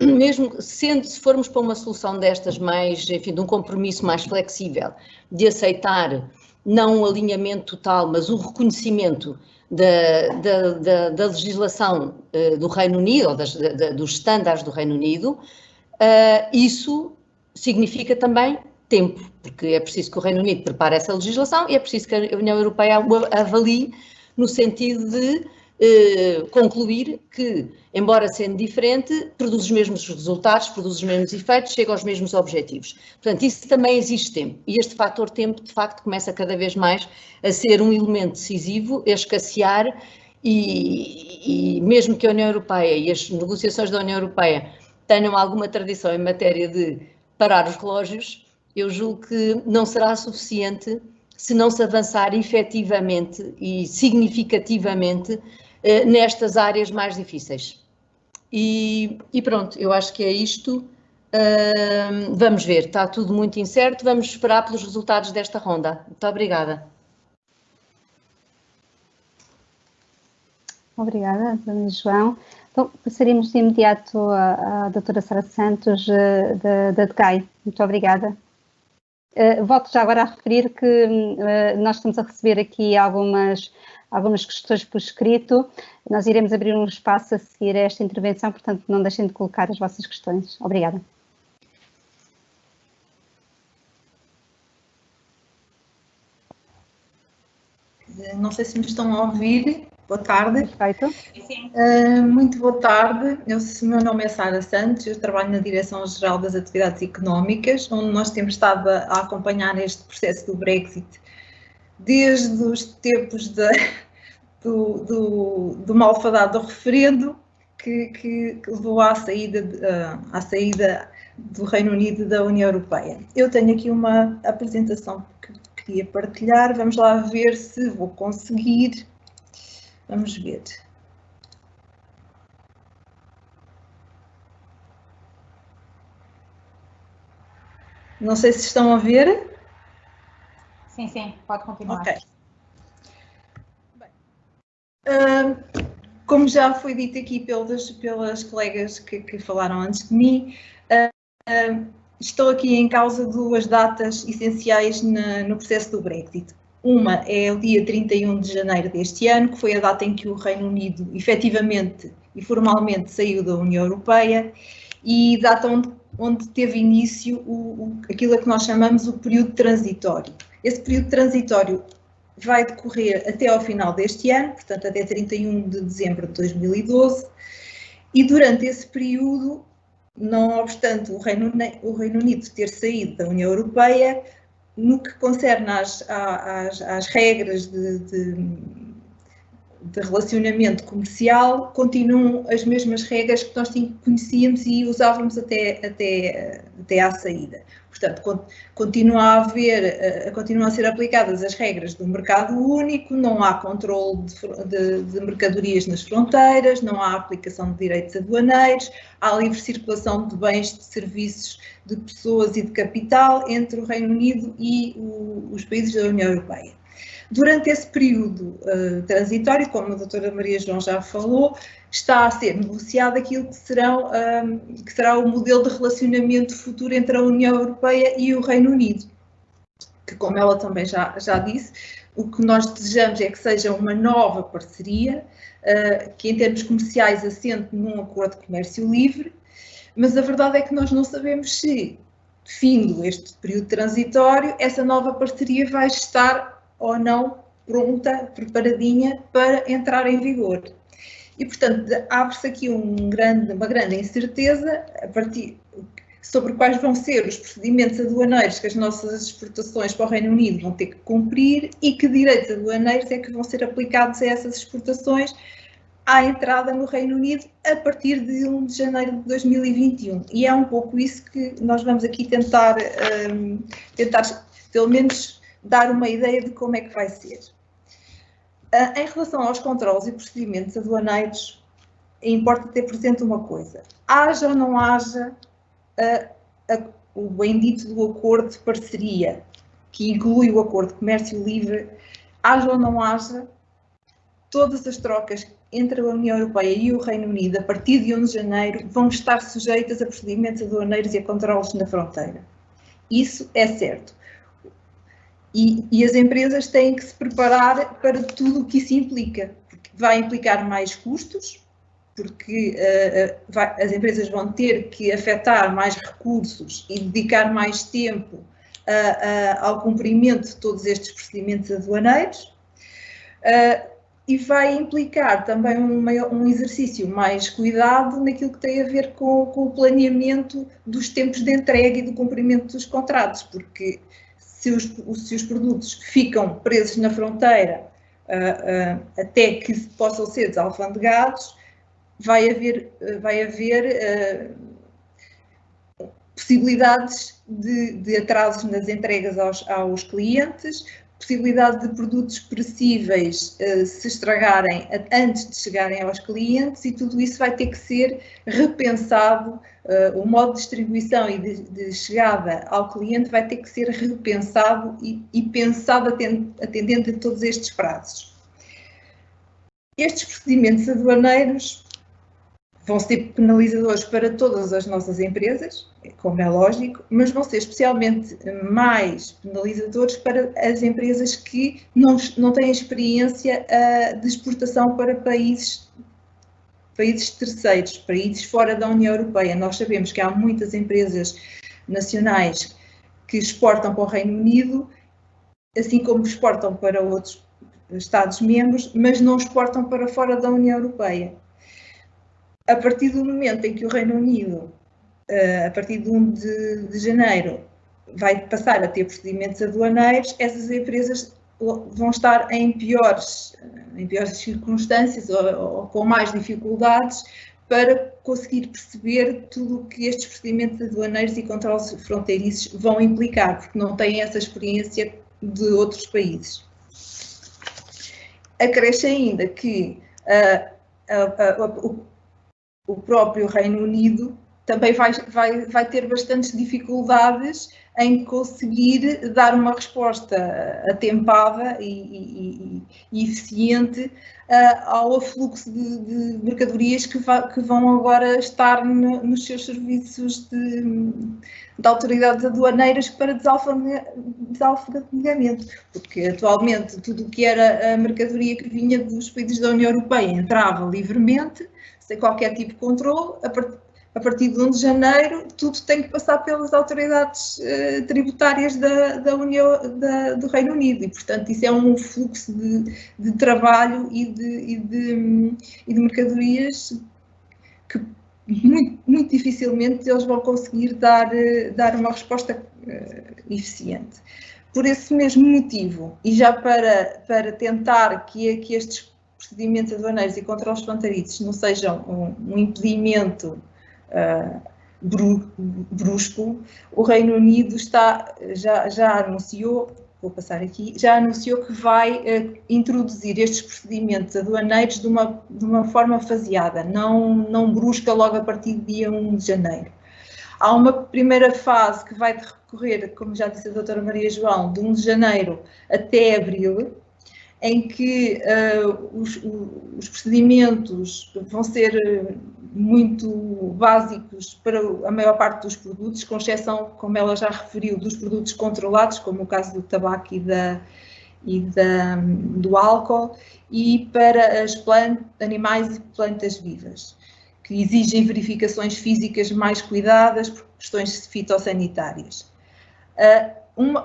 mesmo se formos para uma solução destas mais, enfim, de um compromisso mais flexível, de aceitar não um alinhamento total, mas o reconhecimento da legislação do Reino Unido, ou dos estándares do Reino Unido, isso significa também tempo, porque é preciso que o Reino Unido prepare essa legislação e é preciso que a União Europeia a avalie no sentido de concluir que, embora sendo diferente, produz os mesmos resultados, produz os mesmos efeitos, chega aos mesmos objetivos. Portanto, isso também exige tempo. E este fator tempo, de facto, começa cada vez mais a ser um elemento decisivo, a escassear, e mesmo que a União Europeia e as negociações da União Europeia tenham alguma tradição em matéria de parar os relógios, eu julgo que não será suficiente se não se avançar efetivamente e significativamente nestas áreas mais difíceis. E pronto, eu acho que é isto. Vamos ver, está tudo muito incerto, vamos esperar pelos resultados desta ronda. Muito obrigada. Obrigada, Dona João. Então, passaríamos de imediato à doutora Sara Santos, da DGAI. Muito obrigada. Volto já agora a referir que nós estamos a receber aqui algumas questões por escrito. Nós iremos abrir um espaço a seguir a esta intervenção, portanto, não deixem de colocar as vossas questões. Obrigada. Não sei se me estão a ouvir. Boa tarde. Perfeito. Muito boa tarde. O meu nome é Sara Santos, eu trabalho na Direção-Geral das Atividades Económicas, onde nós temos estado a acompanhar este processo do Brexit desde os tempos do malfadado referendo que levou à saída do Reino Unido da União Europeia. Eu tenho aqui uma apresentação que queria partilhar, vamos lá ver se vou conseguir. Vamos ver. Não sei se estão a ver. Sim, sim, pode continuar. Ok. Bem, como já foi dito aqui pelas colegas que falaram antes de mim, estou aqui em causa duas datas essenciais no processo do Brexit. Uma é o dia 31 de janeiro deste ano, que foi a data em que o Reino Unido efetivamente e formalmente saiu da União Europeia, e data onde teve início aquilo a que nós chamamos o período transitório. Esse período transitório vai decorrer até ao final deste ano, portanto até 31 de dezembro de 2012, e durante esse período, não obstante o Reino Unido ter saído da União Europeia, no que concerne às regras de relacionamento comercial, continuam as mesmas regras que nós conhecíamos e usávamos até à saída. Portanto, continuam a ser aplicadas as regras do mercado único, não há controle de mercadorias nas fronteiras, não há aplicação de direitos aduaneiros, há livre circulação de bens, de serviços, de pessoas e de capital entre o Reino Unido e os países da União Europeia. Durante esse período transitório, como a doutora Maria João já falou, está a ser negociado aquilo que será o modelo de relacionamento futuro entre a União Europeia e o Reino Unido, que, como ela também já disse, o que nós desejamos é que seja uma nova parceria, que em termos comerciais assente num acordo de comércio livre, mas a verdade é que nós não sabemos se, findo este período transitório, essa nova parceria vai estar ou não pronta, preparadinha para entrar em vigor. E, portanto, abre-se aqui uma grande incerteza sobre quais vão ser os procedimentos aduaneiros que as nossas exportações para o Reino Unido vão ter que cumprir e que direitos aduaneiros é que vão ser aplicados a essas exportações à entrada no Reino Unido a partir de 1 de janeiro de 2021. E é um pouco isso que nós vamos aqui tentar pelo menos dar uma ideia de como é que vai ser. Em relação aos controles e procedimentos aduaneiros, importa ter presente uma coisa. Haja ou não haja o bendito do acordo de parceria, que inclui o acordo de comércio livre, haja ou não haja, todas as trocas entre a União Europeia e o Reino Unido, a partir de 1 de janeiro, vão estar sujeitas a procedimentos aduaneiros e a controles na fronteira. Isso é certo. E as empresas têm que se preparar para tudo o que isso implica, porque vai implicar mais custos, porque as empresas vão ter que afetar mais recursos e dedicar mais tempo ao cumprimento de todos estes procedimentos aduaneiros, e vai implicar também um exercício mais cuidado naquilo que tem a ver com o planeamento dos tempos de entrega e do cumprimento dos contratos, porque se os produtos ficam presos na fronteira até que possam ser desalfandegados, vai haver possibilidades de atrasos nas entregas aos clientes, possibilidade de produtos perecíveis se estragarem antes de chegarem aos clientes, e tudo isso vai ter que ser repensado. O modo de distribuição e de chegada ao cliente vai ter que ser repensado e pensado atendendo a todos estes prazos. Estes procedimentos aduaneiros vão ser penalizadores para todas as nossas empresas, como é lógico, mas vão ser especialmente mais penalizadores para as empresas que não têm experiência de exportação para países terceiros, países fora da União Europeia. Nós sabemos que há muitas empresas nacionais que exportam para o Reino Unido, assim como exportam para outros Estados-membros, mas não exportam para fora da União Europeia. A partir do momento em que o Reino Unido, a partir de 1 de janeiro, vai passar a ter procedimentos aduaneiros, essas empresas vão estar em piores circunstâncias ou com mais dificuldades para conseguir perceber tudo o que estes procedimentos aduaneiros e controles fronteiriços vão implicar, porque não têm essa experiência de outros países. Acresce ainda que o próprio Reino Unido também vai ter bastantes dificuldades em conseguir dar uma resposta atempada e eficiente ao afluxo de mercadorias que vão agora estar nos seus serviços de autoridades aduaneiras para desalfandegamento, porque atualmente tudo o que era a mercadoria que vinha dos países da União Europeia entrava livremente, sem qualquer tipo de controle. A partir de 1 de janeiro, tudo tem que passar pelas autoridades tributárias do Reino Unido, e, portanto, isso é um fluxo de trabalho e de mercadorias que muito dificilmente eles vão conseguir dar uma resposta eficiente. Por esse mesmo motivo, e já para tentar que estes procedimentos aduaneiros e controles fronteiriços não sejam um impedimento brusco, o Reino Unido já anunciou, vou passar aqui, já anunciou que vai introduzir estes procedimentos aduaneiros de uma forma faseada, não brusca logo a partir do dia 1 de janeiro. Há uma primeira fase que vai decorrer, como já disse a doutora Maria João, de 1 de janeiro até abril, em que os procedimentos vão ser muito básicos para a maior parte dos produtos, com exceção, como ela já referiu, dos produtos controlados, como o caso do tabaco e do álcool, e para animais e plantas vivas, que exigem verificações físicas mais cuidadas por questões fitossanitárias.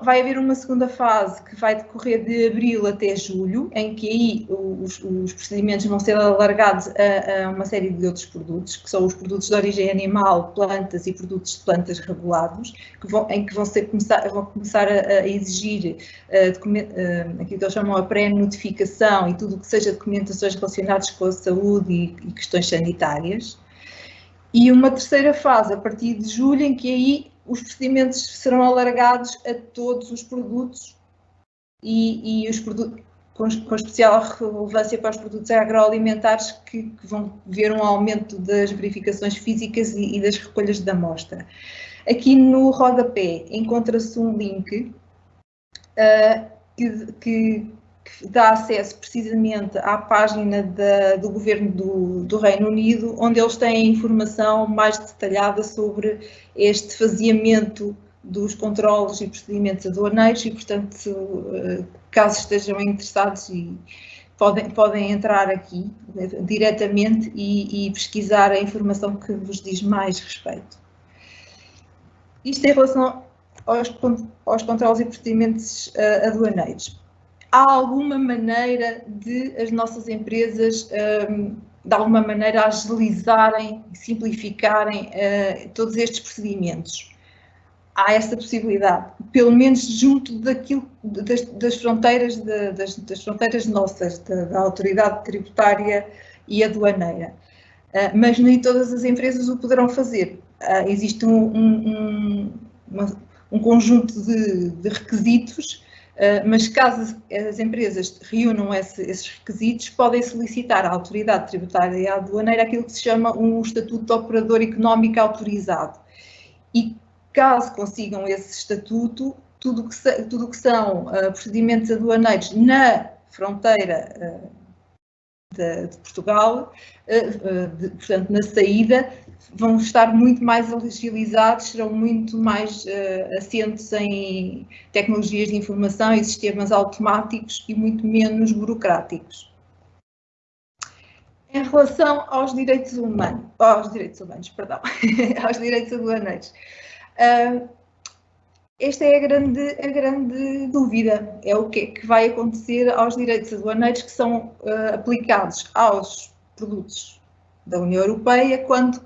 Vai haver uma segunda fase que vai decorrer de abril até julho, em que aí os procedimentos vão ser alargados a uma série de outros produtos, que são os produtos de origem animal, plantas e produtos de plantas regulados, em que vão começar a exigir aquilo que eles chamam a pré-notificação e tudo o que seja documentações relacionadas com a saúde e questões sanitárias. E uma terceira fase, a partir de julho, em que aí os procedimentos serão alargados a todos os produtos e os produtos, com especial relevância para os produtos agroalimentares que vão ver um aumento das verificações físicas e das recolhas da amostra. Aqui no rodapé encontra-se um link que dá acesso precisamente à página do Governo do Reino Unido, onde eles têm informação mais detalhada sobre este faseamento dos controlos e procedimentos aduaneiros e, portanto, caso estejam interessados, podem entrar aqui diretamente e pesquisar a informação que vos diz mais respeito. Isto em relação aos controlos e procedimentos aduaneiros. Há alguma maneira de as nossas empresas, de alguma maneira, agilizarem e simplificarem todos estes procedimentos? Há essa possibilidade, pelo menos junto daquilo, das fronteiras nossas, da autoridade tributária e aduaneira. Mas nem todas as empresas o poderão fazer. Existe um conjunto de requisitos, mas caso as empresas reúnam esses requisitos, podem solicitar à autoridade tributária e aduaneira aquilo que se chama um estatuto de operador económico autorizado. E caso consigam esse estatuto, tudo o que são procedimentos aduaneiros na fronteira de Portugal, portanto, na saída, vão estar muito mais agilizados, serão muito mais assentos em tecnologias de informação e sistemas automáticos e muito menos burocráticos. Em relação aos direitos humanos, aos direitos aduaneiros, esta é a grande dúvida, é o que é que vai acontecer aos direitos aduaneiros que são aplicados aos produtos da União Europeia quando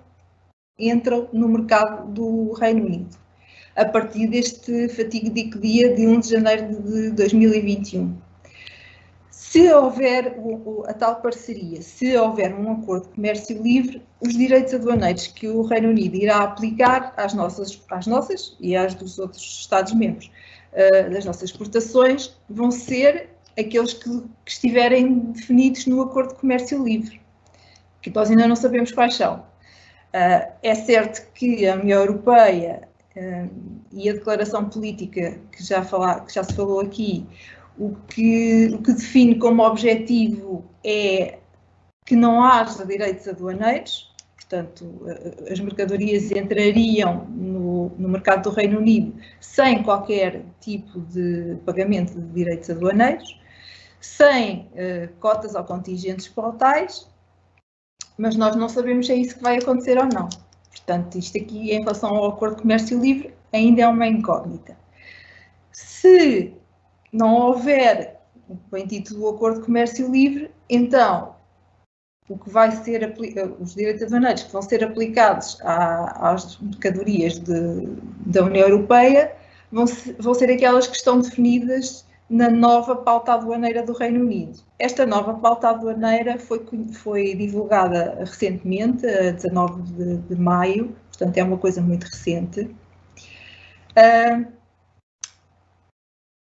entram no mercado do Reino Unido, a partir deste fatídico dia de 1 de janeiro de 2021. Se houver a tal parceria, se houver um acordo de comércio livre, os direitos aduaneiros que o Reino Unido irá aplicar às nossas e às dos outros Estados-membros das nossas exportações vão ser aqueles que estiverem definidos no acordo de comércio livre, que nós ainda não sabemos quais são. É certo que a União Europeia e a declaração política que já se falou aqui, o que define como objetivo é que não haja direitos aduaneiros, portanto, as mercadorias entrariam no mercado do Reino Unido sem qualquer tipo de pagamento de direitos aduaneiros, sem cotas ou contingentes pautais, mas nós não sabemos se é isso que vai acontecer ou não. Portanto, isto aqui, em relação ao Acordo de Comércio Livre, ainda é uma incógnita. Se não houver o intitulado do Acordo de Comércio Livre, então o que vai ser os direitos aduaneiros que vão ser aplicados às mercadorias da União Europeia vão ser aquelas que estão definidas na nova pauta aduaneira do Reino Unido. Esta nova pauta aduaneira foi divulgada recentemente, a 19 de maio, portanto é uma coisa muito recente.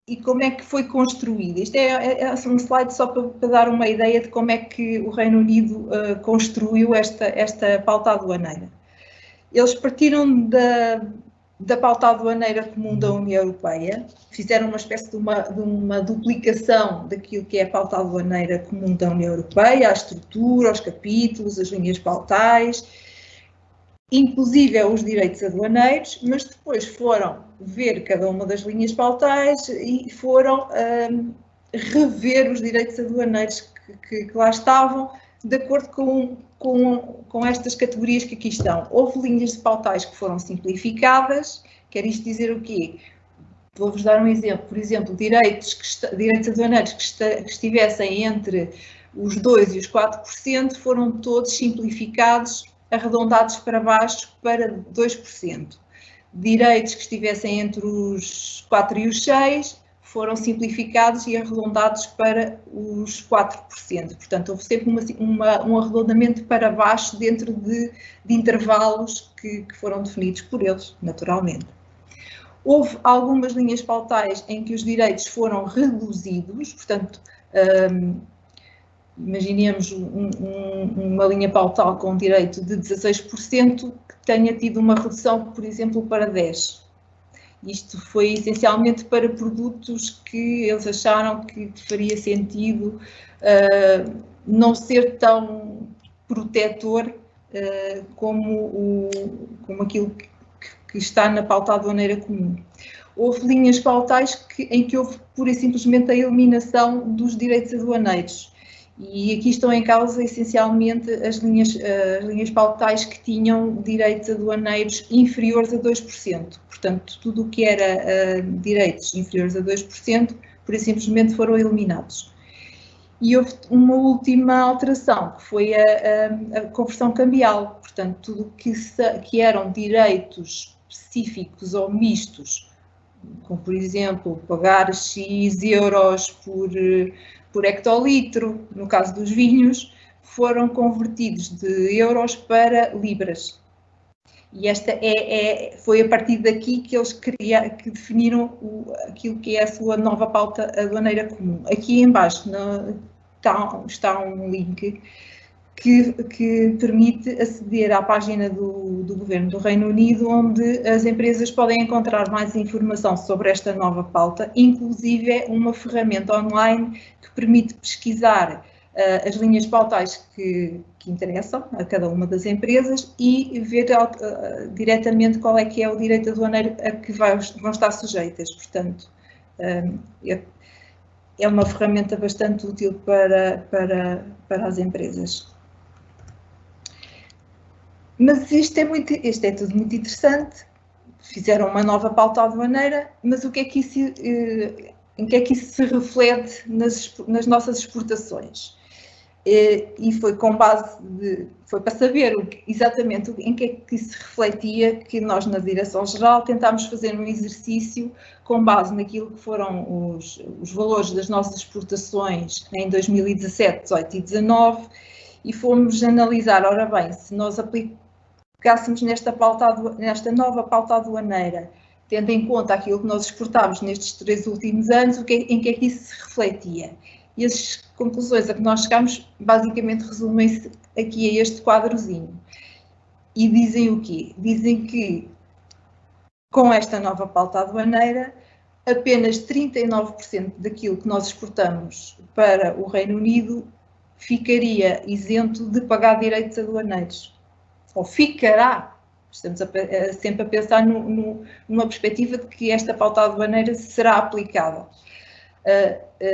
E como é que foi construída? Isto é um slide só para dar uma ideia de como é que o Reino Unido construiu esta pauta aduaneira. Eles partiram da pauta aduaneira comum da União Europeia, fizeram uma espécie de uma duplicação daquilo que é a pauta aduaneira comum da União Europeia, a estrutura, os capítulos, as linhas pautais, inclusive os direitos aduaneiros, mas depois foram ver cada uma das linhas pautais e foram rever os direitos aduaneiros que lá estavam, de acordo com estas categorias que aqui estão. Houve linhas pautais que foram simplificadas, quer isto dizer o quê? Vou-vos dar um exemplo. Por exemplo, direitos aduaneiros que estivessem entre os 2% e os 4% foram todos simplificados, arredondados para baixo para 2%. Direitos que estivessem entre os 4 e os 6 foram simplificados e arredondados para os 4%. Portanto, houve sempre um arredondamento para baixo dentro de intervalos que foram definidos por eles, naturalmente. Houve algumas linhas pautais em que os direitos foram reduzidos, portanto, imaginemos uma linha pautal com direito de 16% que tenha tido uma redução, por exemplo, para 10%. Isto foi essencialmente para produtos que eles acharam que faria sentido não ser tão protetor como aquilo que está na pauta aduaneira comum. Houve linhas pautais em que houve pura e simplesmente a eliminação dos direitos aduaneiros. E aqui estão em causa essencialmente as linhas pautais que tinham direitos aduaneiros inferiores a 2%. Portanto, tudo o que era direitos inferiores a 2%, pura e simplesmente foram eliminados. E houve uma última alteração, que foi a conversão cambial. Portanto, tudo que eram direitos específicos ou mistos, como, por exemplo, pagar X euros por hectolitro, no caso dos vinhos, foram convertidos de euros para libras. E esta foi a partir daqui que eles definiram aquilo que é a sua nova pauta aduaneira comum. Aqui em baixo está um link que permite aceder à página do Governo do Reino Unido, onde as empresas podem encontrar mais informação sobre esta nova pauta, inclusive uma ferramenta online que permite pesquisar as linhas pautais que interessam a cada uma das empresas e ver diretamente qual é que é o direito aduaneiro a que vão estar sujeitas. Portanto, é uma ferramenta bastante útil para as empresas. Mas isto é tudo muito interessante. Fizeram uma nova pauta aduaneira, mas em que é que isso se reflete nas nossas exportações? E foi com base foi para saber exatamente em que é que isso se refletia que nós na Direção-Geral tentámos fazer um exercício com base naquilo que foram os valores das nossas exportações em 2017, 18 e 19 e fomos analisar, ora bem, se nós aplicássemos nesta nova pauta aduaneira, tendo em conta aquilo que nós exportámos nestes 3 últimos anos, em que é que isso se refletia? E as conclusões a que nós chegamos, basicamente, resumem-se aqui a este quadrozinho. E dizem o quê? Dizem que, com esta nova pauta aduaneira, apenas 39% daquilo que nós exportamos para o Reino Unido ficaria isento de pagar direitos aduaneiros. Ou ficará. Estamos sempre a pensar numa perspectiva de que esta pauta aduaneira será aplicada.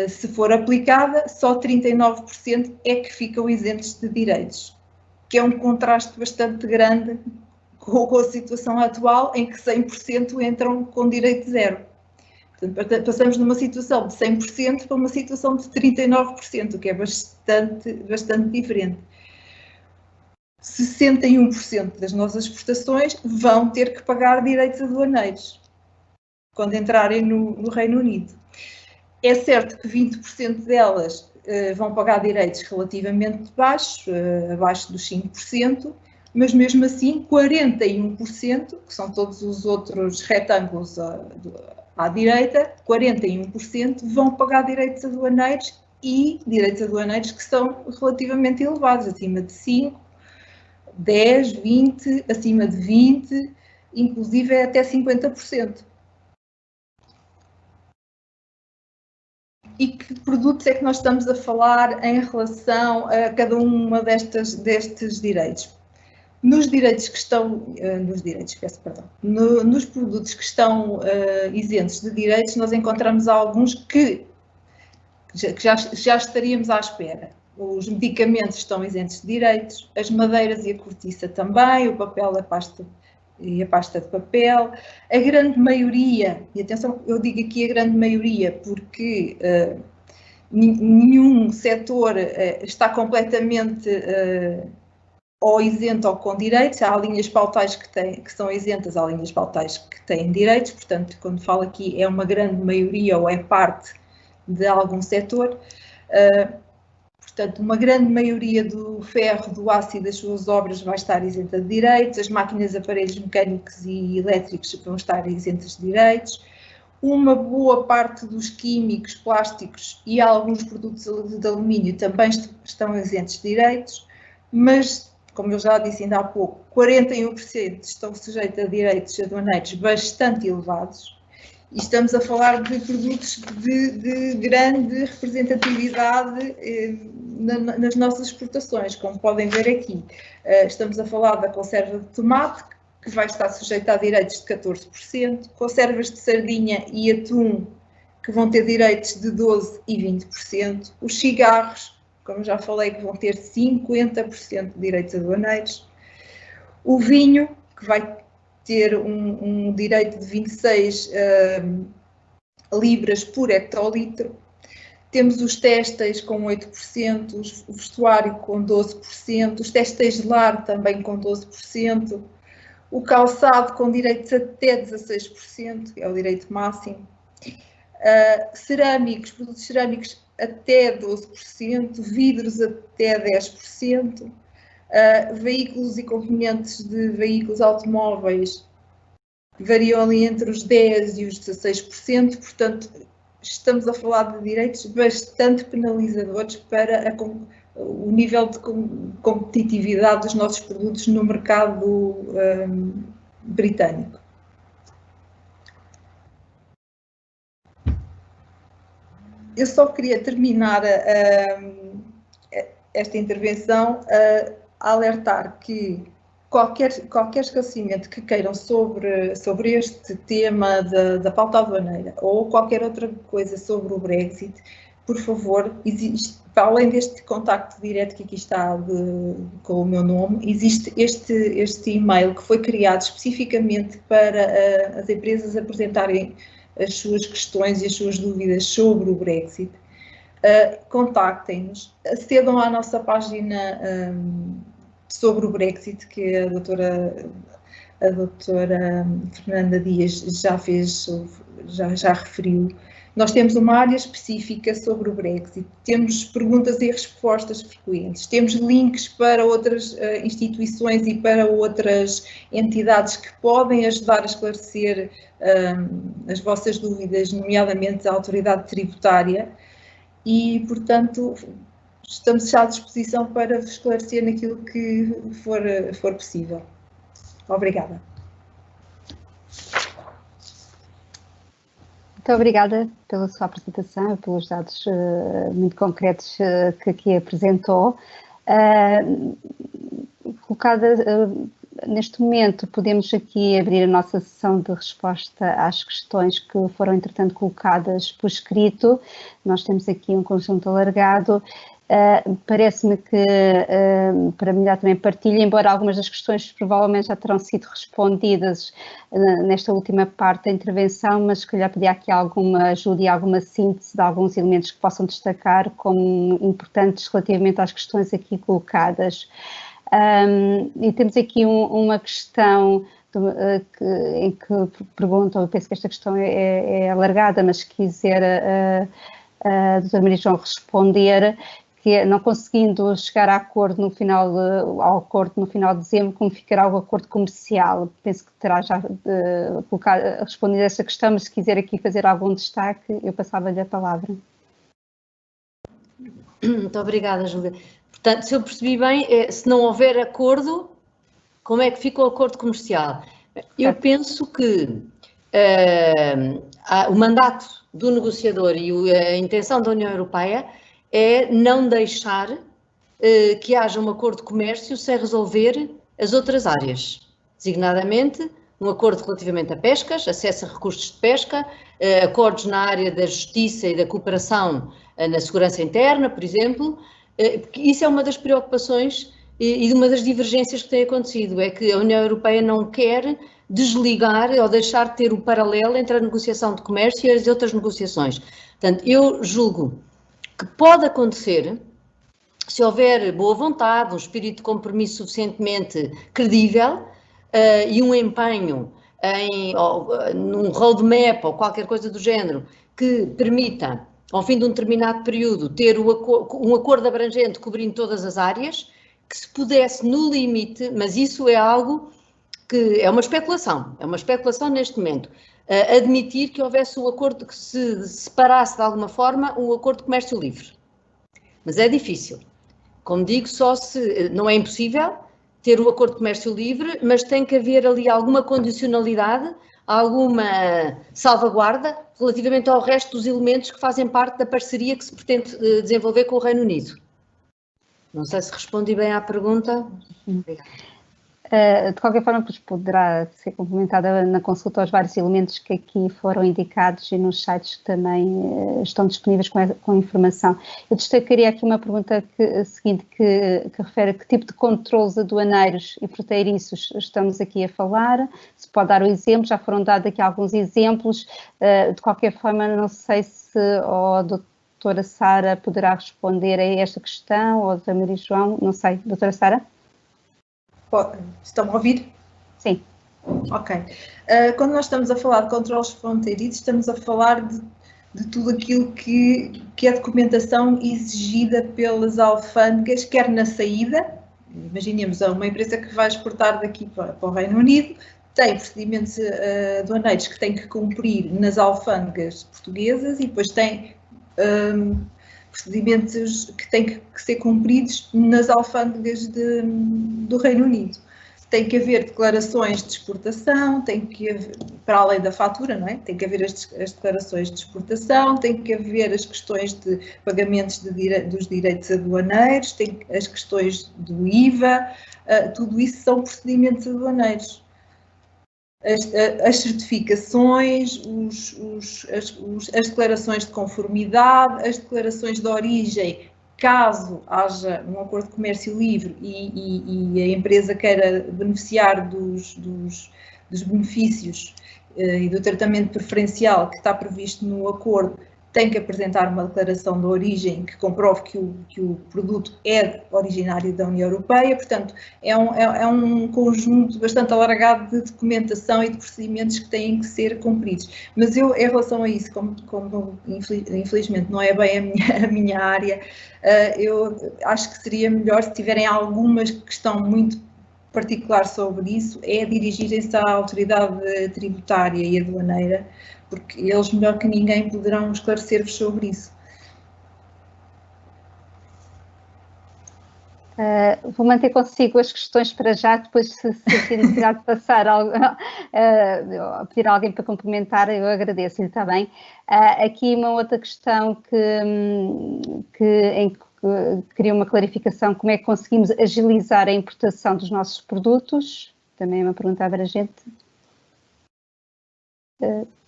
Se for aplicada, só 39% é que ficam isentos de direitos, que é um contraste bastante grande com a situação atual, em que 100% entram com direito zero. Portanto, passamos de uma situação de 100% para uma situação de 39%, o que é bastante diferente. 61% das nossas exportações vão ter que pagar direitos aduaneiros quando entrarem no Reino Unido. É certo que 20% delas vão pagar direitos relativamente baixos, abaixo dos 5%, mas mesmo assim 41%, que são todos os outros retângulos à direita, 41% vão pagar direitos aduaneiros e direitos aduaneiros que são relativamente elevados, acima de 5%, 10, 20, acima de 20, inclusive até 50%. E que produtos é que nós estamos a falar em relação a cada uma destes direitos? Nos direitos que estão, nos produtos que estão isentos de direitos, nós encontramos alguns que já estaríamos à espera. Os medicamentos estão isentos de direitos, as madeiras e a cortiça também, o papel e a pasta de papel. A grande maioria, e atenção, eu digo aqui a grande maioria porque nenhum setor está completamente ou isento ou com direitos. Há linhas pautais que são isentas, há linhas pautais que têm direitos, portanto, quando falo aqui é uma grande maioria ou é parte de algum setor. Portanto, Portanto, uma grande maioria do ferro, do aço e das suas obras vai estar isenta de direitos, as máquinas, aparelhos mecânicos e elétricos vão estar isentas de direitos, uma boa parte dos químicos, plásticos e alguns produtos de alumínio também estão isentos de direitos, mas, como eu já disse ainda há pouco, 41% estão sujeitos a direitos aduaneiros bastante elevados, e estamos a falar de produtos de grande representatividade nas nossas exportações, como podem ver aqui. Estamos a falar da conserva de tomate, que vai estar sujeita a direitos de 14%, conservas de sardinha e atum, que vão ter direitos de 12% e 20%, os cigarros, como já falei, que vão ter 50% de direitos aduaneiros, o vinho, que vai ter um direito de 26 libras por hectolitro. Temos os têxteis com 8%, o vestuário com 12%, os têxteis de lar também com 12%, o calçado com direitos até 16%, é o direito máximo, cerâmicos, produtos cerâmicos até 12%, vidros até 10%, veículos e componentes de veículos automóveis variam ali entre os 10% e os 16%, portanto, estamos a falar de direitos bastante penalizadores para o nível de competitividade dos nossos produtos no mercado britânico. Eu só queria terminar esta intervenção a alertar que qualquer esclarecimento que queiram sobre este tema da pauta aduaneira ou qualquer outra coisa sobre o Brexit, por favor, para além deste contacto direto que aqui está com o meu nome, existe este e-mail que foi criado especificamente para as empresas apresentarem as suas questões e as suas dúvidas sobre o Brexit. Contactem-nos, acedam à nossa página sobre o Brexit, que a doutora Fernanda Dias já referiu. Nós temos uma área específica sobre o Brexit, temos perguntas e respostas frequentes, temos links para outras instituições e para outras entidades que podem ajudar a esclarecer as vossas dúvidas, nomeadamente a autoridade tributária, e, portanto, estamos já à disposição para vos esclarecer naquilo que for possível. Obrigada. Muito obrigada pela sua apresentação e pelos dados muito concretos que aqui apresentou. Neste momento, podemos aqui abrir a nossa sessão de resposta às questões que foram, entretanto, colocadas por escrito. Nós temos aqui um conjunto alargado. Parece-me que, para melhor também partilho, embora algumas das questões provavelmente já terão sido respondidas nesta última parte da intervenção, mas se calhar pedir aqui alguma ajuda e alguma síntese de alguns elementos que possam destacar como importantes relativamente às questões aqui colocadas. E temos aqui uma questão em que perguntam, eu penso que esta questão é alargada, mas se quiser a doutora Maria João responder, que é, não conseguindo chegar ao acordo no final de dezembro, como ficará o acordo comercial? Penso que terá já respondido a essa questão, mas se quiser aqui fazer algum destaque, eu passava-lhe a palavra. Muito obrigada, Júlia. Portanto, se eu percebi bem, se não houver acordo, como é que fica o acordo comercial? Eu penso que o mandato do negociador e a intenção da União Europeia é não deixar que haja um acordo de comércio sem resolver as outras áreas, designadamente um acordo relativamente a pescas, acesso a recursos de pesca, acordos na área da justiça e da cooperação na segurança interna, por exemplo, porque isso é uma das preocupações e uma das divergências que tem acontecido, é que a União Europeia não quer desligar ou deixar de ter o paralelo entre a negociação de comércio e as outras negociações. Portanto, eu julgo que pode acontecer, se houver boa vontade, um espírito de compromisso suficientemente credível e um empenho num roadmap ou qualquer coisa do género que permita ao fim de um determinado período, ter um acordo abrangente cobrindo todas as áreas, que se pudesse no limite, mas isso é algo que é uma especulação neste momento, admitir que houvesse um acordo, que se separasse de alguma forma um acordo de comércio livre. Mas é difícil. Como digo, não é impossível ter o acordo de comércio livre, mas tem que haver ali alguma condicionalidade, alguma salvaguarda relativamente ao resto dos elementos que fazem parte da parceria que se pretende desenvolver com o Reino Unido. Não sei se respondi bem à pergunta. Obrigada. De qualquer forma, poderá ser complementada na consulta aos vários elementos que aqui foram indicados e nos sites que também estão disponíveis com informação. Eu destacaria aqui uma pergunta seguinte que refere a que tipo de controles aduaneiros e fronteiriços estamos aqui a falar. Se pode dar o exemplo, já foram dados aqui alguns exemplos. De qualquer forma, não sei se a doutora Sara poderá responder a esta questão, ou a doutora Maria João, não sei. Doutora Sara? Estão a ouvir? Sim. Ok. Quando nós estamos a falar de controles fronteiriços, estamos a falar de tudo aquilo que é documentação exigida pelas alfândegas, quer na saída, imaginemos uma empresa que vai exportar daqui para o Reino Unido, tem procedimentos aduaneiros que tem que cumprir nas alfândegas portuguesas e depois tem procedimentos que têm que ser cumpridos nas alfândegas do Reino Unido. Tem que haver declarações de exportação, tem que haver, para além da fatura, não é? Tem que haver as declarações de exportação, tem que haver as questões de pagamentos dos direitos aduaneiros, tem as questões do IVA, tudo isso são procedimentos aduaneiros. As certificações, as declarações de conformidade, as declarações de origem, caso haja um acordo de comércio livre e a empresa queira beneficiar dos benefícios e do tratamento preferencial que está previsto no acordo, tem que apresentar uma declaração de origem que comprove que o produto é originário da União Europeia. Portanto, é um conjunto bastante alargado de documentação e de procedimentos que têm que ser cumpridos. Mas eu, em relação a isso, como infelizmente não é bem a minha área, eu acho que seria melhor, se tiverem alguma questão muito particular sobre isso, é dirigirem-se à autoridade tributária e aduaneira, porque eles, melhor que ninguém, poderão esclarecer-vos sobre isso. Vou manter consigo as questões para já, depois se sentir necessidade de passar pedir a alguém para complementar, eu agradeço-lhe, está bem. Aqui uma outra questão em que queria uma clarificação, como é que conseguimos agilizar a importação dos nossos produtos? Também é uma pergunta abrangente.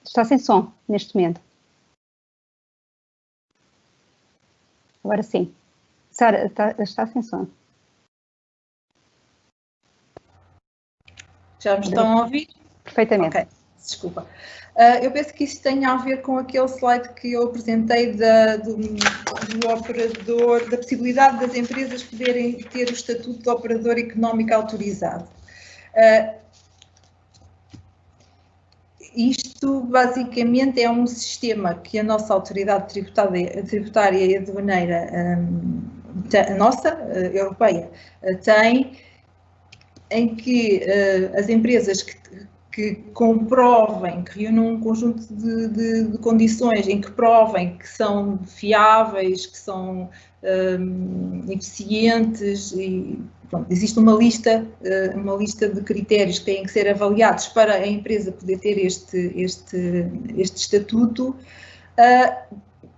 Está sem som neste momento. Agora sim. Sara, está sem som. Já me estão a ouvir? Perfeitamente. Ok, desculpa. Eu penso que isto tem a ver com aquele slide que eu apresentei do operador, da possibilidade das empresas poderem ter o estatuto de operador económico autorizado. Isto, basicamente, é um sistema que a nossa autoridade tributária e aduaneira, a nossa, europeia, tem, em que as empresas que comprovem, que reúnam um conjunto de condições em que provem que são fiáveis, que são eficientes e pronto, existe uma lista de critérios que têm que ser avaliados para a empresa poder ter este estatuto.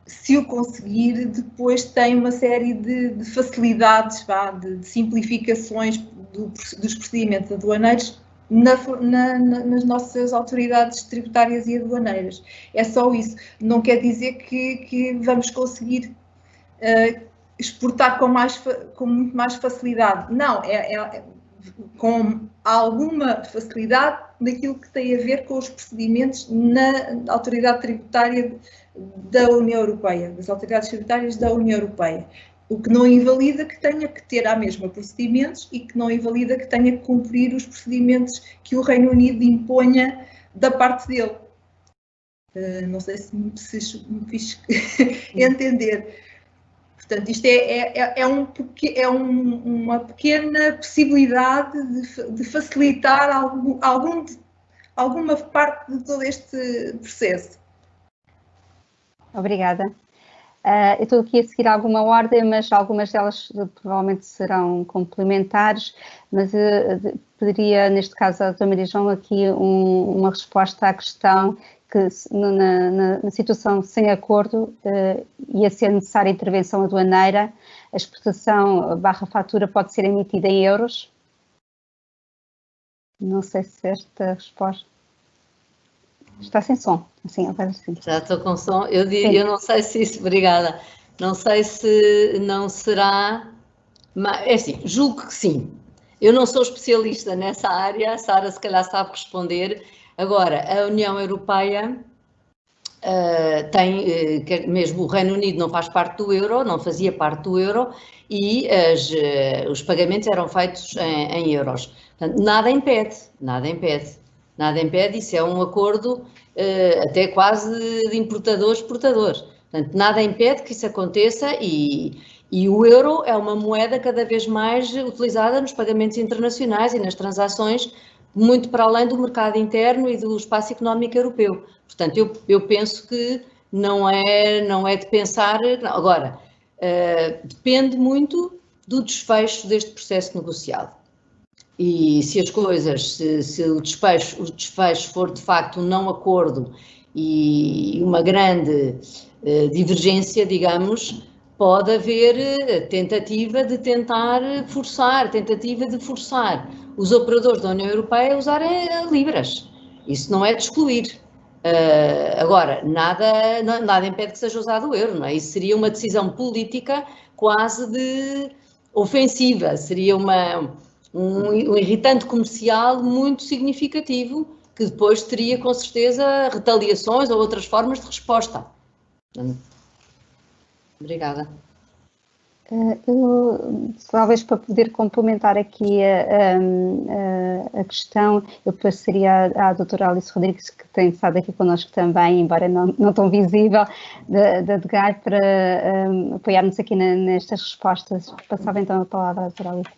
Se o conseguir, depois tem uma série de facilidades, de simplificações dos procedimentos aduaneiros nas nossas autoridades tributárias e aduaneiras. É só isso. Não quer dizer que vamos conseguir exportar com muito mais facilidade. Não, com alguma facilidade naquilo que tem a ver com os procedimentos na autoridade tributária da União Europeia, das autoridades tributárias da União Europeia. O que não invalida que tenha que ter à mesma procedimentos e que não invalida que tenha que cumprir os procedimentos que o Reino Unido imponha da parte dele. Não sei se me fiz entender. Portanto, isto uma pequena possibilidade de facilitar alguma parte de todo este processo. Obrigada. Eu estou aqui a seguir alguma ordem, mas algumas delas provavelmente serão complementares, mas pediria, neste caso, à doutora Maria João aqui uma resposta à questão que na situação sem acordo ia ser necessária intervenção aduaneira, a exportação / fatura pode ser emitida em euros? Não sei se esta resposta... Está sem som, assim, assim. Já estou com som. Eu não sei se isso, obrigada, não sei se não será, mas, é assim, julgo que sim. Eu não sou especialista nessa área, a Sara se calhar sabe responder. Agora, a União Europeia tem, mesmo o Reino Unido não faz parte do euro, não fazia parte do euro, e os pagamentos eram feitos em euros. Portanto, nada impede. Nada impede, isso é um acordo até quase de importador-exportador. Portanto, nada impede que isso aconteça e o euro é uma moeda cada vez mais utilizada nos pagamentos internacionais e nas transações, muito para além do mercado interno e do espaço económico europeu. Portanto, eu penso que não é de pensar... Agora, depende muito do desfecho deste processo negociado. E se as coisas, se o desfecho for de facto um não acordo e uma grande divergência, digamos, pode haver tentativa de forçar os operadores da União Europeia a usarem libras. Isso não é de excluir. Agora, nada impede que seja usado o euro, não é? Isso seria uma decisão política quase de ofensiva, seria um irritante comercial muito significativo, que depois teria, com certeza, retaliações ou outras formas de resposta. Obrigada. Talvez para poder complementar aqui a questão, eu passaria à doutora Alice Rodrigues, que tem estado aqui connosco também, embora não tão visível, da DGAI, para apoiar-nos aqui nestas respostas. Passava então a palavra à doutora Alice.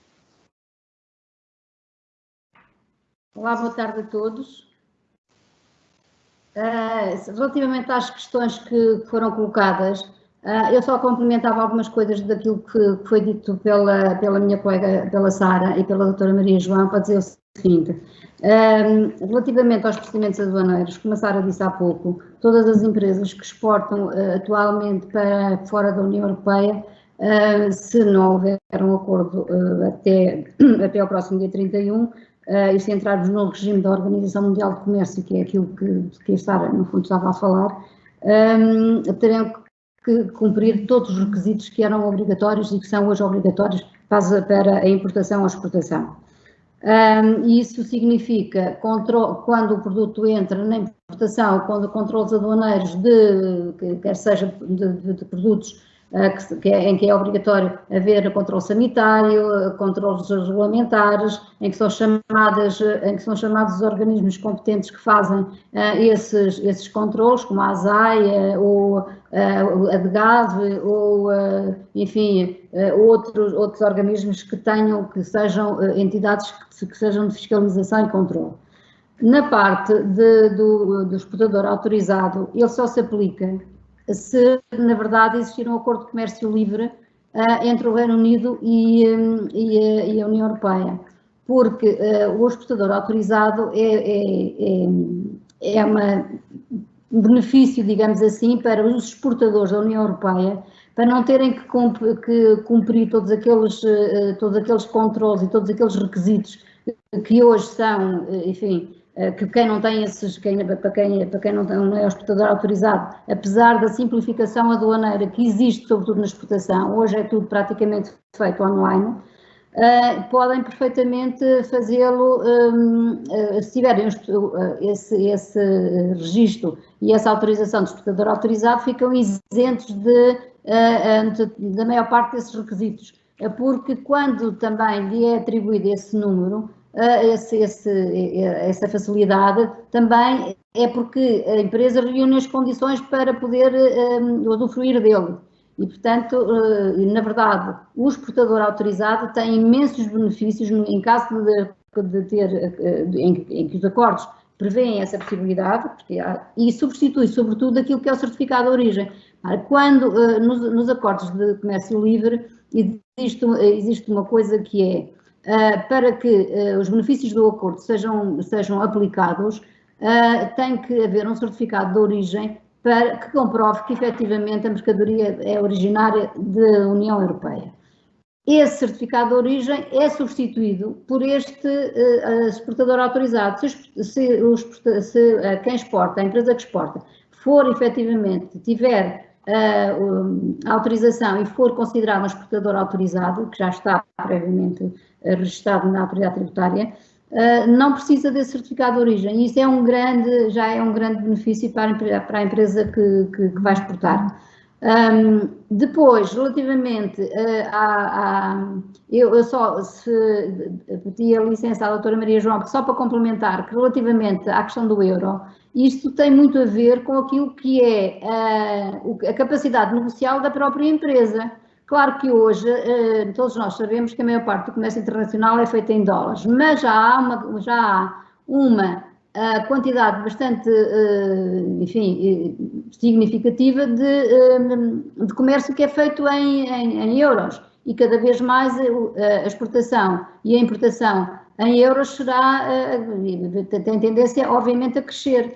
Olá, boa tarde a todos. Relativamente às questões que foram colocadas, eu só complementava algumas coisas daquilo que foi dito pela minha colega, pela Sara e pela doutora Maria João, para dizer o seguinte. Relativamente aos procedimentos aduaneiros, como a Sara disse há pouco, todas as empresas que exportam atualmente para fora da União Europeia, se não houver um acordo até ao próximo dia 31, e se entrarmos no regime da Organização Mundial de Comércio, que é aquilo que a Sara, no fundo, estava a falar, terão que cumprir todos os requisitos que eram obrigatórios e que são hoje obrigatórios para a importação ou exportação. Isso significa, quando o produto entra na importação, quando controles aduaneiros quer seja de produtos em que é obrigatório haver controle sanitário, controles regulamentares, em que são chamados os organismos competentes que fazem esses controles, como a ASAI, ou a DGAV, ou enfim, outros organismos que sejam entidades que sejam de fiscalização e controle. Na parte do exportador autorizado, ele só se aplica se, na verdade, existir um acordo de comércio livre entre o Reino Unido e a União Europeia, porque o exportador autorizado é um benefício, digamos assim, para os exportadores da União Europeia, para não terem que cumprir todos aqueles controles e todos aqueles requisitos que hoje são, enfim, que quem não tem para quem não é exportador autorizado, apesar da simplificação aduaneira que existe, sobretudo na exportação, hoje é tudo praticamente feito online, podem perfeitamente fazê-lo, se tiverem esse registro e essa autorização de exportador autorizado, ficam isentos da maior parte desses requisitos, porque quando também lhe é atribuído esse número, essa facilidade, também é porque a empresa reúne as condições para poder usufruir dele. E, portanto, na verdade, o exportador autorizado tem imensos benefícios em caso de ter, em que os acordos prevêem essa possibilidade, e substitui, sobretudo, aquilo que é o certificado de origem. Quando, nos acordos de comércio livre, existe uma coisa que é, para que os benefícios do acordo sejam aplicados, tem que haver um certificado de origem para que comprove que efetivamente a mercadoria é originária da União Europeia. Esse certificado de origem é substituído por este exportador autorizado. Se quem exporta, a empresa que exporta, for efetivamente, tiver a autorização e for considerado um exportador autorizado, que já está previamente registrado na autoridade tributária, não precisa desse certificado de origem. E isso já é um grande benefício para a empresa que vai exportar. Depois, relativamente eu só pedi a licença à doutora Maria João, só para complementar, que relativamente à questão do euro, isto tem muito a ver com aquilo que é a capacidade negocial da própria empresa. Claro que hoje todos nós sabemos que a maior parte do comércio internacional é feita em dólares, mas já há uma quantidade bastante, enfim, significativa de comércio que é feito em euros, e cada vez mais a exportação e a importação em euros tem tendência, obviamente, a crescer.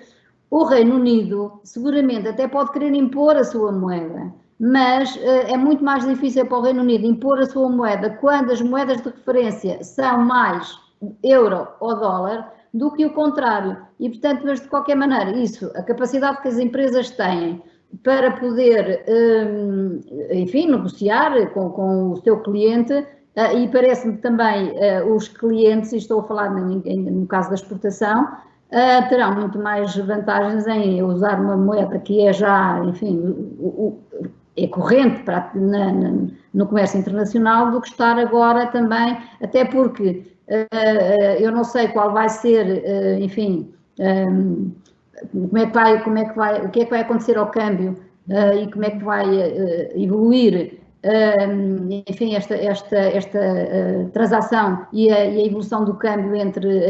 O Reino Unido seguramente até pode querer impor a sua moeda, mas é muito mais difícil para o Reino Unido impor a sua moeda quando as moedas de referência são mais euro ou dólar do que o contrário. E, portanto, mas de qualquer maneira, a capacidade que as empresas têm para poder, enfim, negociar com o seu cliente, e parece-me que também os clientes, e estou a falar no caso da exportação, terão muito mais vantagens em usar uma moeda que é já, enfim, é corrente no comércio internacional, do que estar agora também, até porque eu não sei qual vai ser, enfim, o que é que vai acontecer ao câmbio e como é que vai evoluir, enfim, esta transação e a evolução do câmbio entre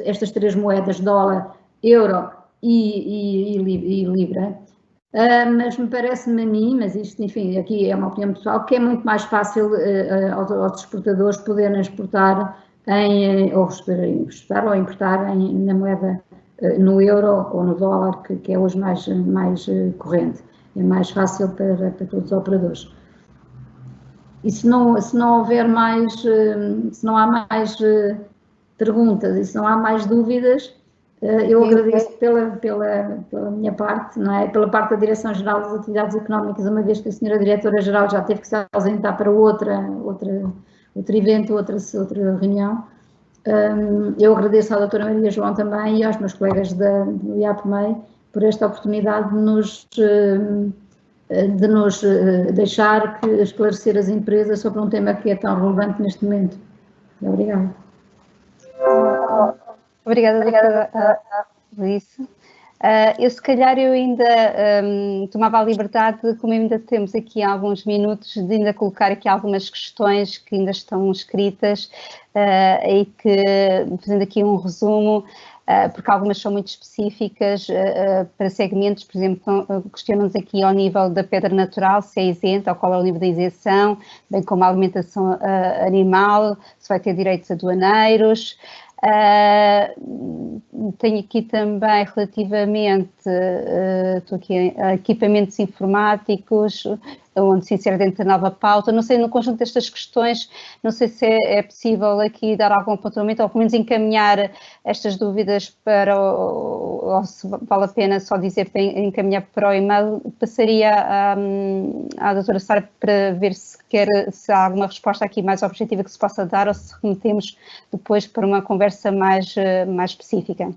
estas três moedas, dólar, euro e libra. Mas me parece-me a mim, mas isto, enfim, aqui é uma opinião pessoal, que é muito mais fácil aos exportadores poderem exportar ou exportar ou importar na moeda, no euro ou no dólar, que é hoje mais corrente. É mais fácil para todos os operadores. E se não houver mais, se não há mais perguntas e se não há mais dúvidas, eu agradeço pela minha parte, não é? Pela parte da Direção-Geral das Atividades Económicas, uma vez que a senhora Diretora-Geral já teve que se ausentar para outro evento, outra reunião. Eu agradeço à doutora Maria João também e aos meus colegas do IAPMEI por esta oportunidade de nos deixar esclarecer as empresas sobre um tema que é tão relevante neste momento. Obrigada. Obrigada, doutora, por isso. Eu, se calhar, ainda tomava a liberdade, como ainda temos aqui alguns minutos, de ainda colocar aqui algumas questões que ainda estão escritas e que, fazendo aqui um resumo, porque algumas são muito específicas para segmentos, por exemplo, questionam-nos aqui ao nível da pedra natural, se é isenta, ou qual é o nível da isenção, bem como a alimentação animal, se vai ter direitos aduaneiros. Tenho aqui também relativamente estou aqui, a equipamentos informáticos, onde se insere dentro da nova pauta. Não sei, no conjunto destas questões, não sei se é possível aqui dar algum apontamento, ou pelo menos encaminhar estas dúvidas para, ou se vale a pena só dizer para encaminhar para o e-mail. Passaria à doutora Sara para ver se há alguma resposta aqui mais objetiva que se possa dar, ou se remetemos depois para uma conversa mais específica.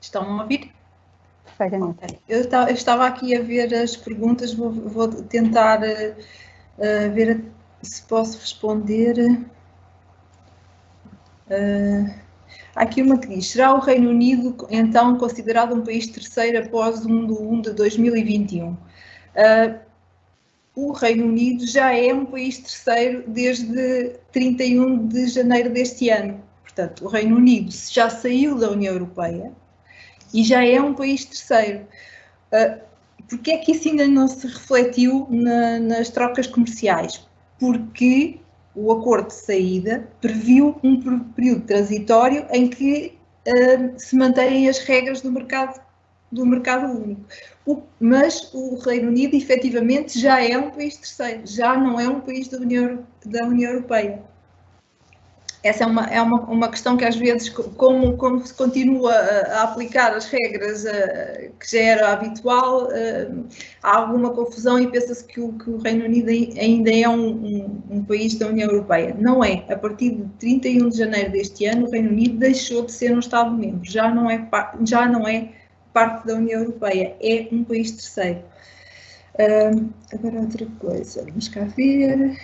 Estão a ouvir? Perfeitamente. Okay. Eu estava aqui a ver as perguntas, vou tentar ver se posso responder. Há aqui uma que diz: será o Reino Unido então considerado um país terceiro após 1 de 2021? O Reino Unido já é um país terceiro desde 31 de janeiro deste ano. Portanto, o Reino Unido já saiu da União Europeia e já é um país terceiro. Porquê é que isso ainda não se refletiu nas trocas comerciais? Porque o acordo de saída previu um período transitório em que se mantêm as regras do mercado único. Mas o Reino Unido, efetivamente, já é um país terceiro, já não é um país da União Europeia. Essa é uma questão que, às vezes, como se continua a aplicar as regras que já era habitual, há alguma confusão e pensa-se que o Reino Unido ainda é um país da União Europeia. Não é. A partir de 31 de janeiro deste ano, o Reino Unido deixou de ser um Estado-membro. Já não é parte da União Europeia. É um país terceiro. Agora outra coisa. Vamos cá ver.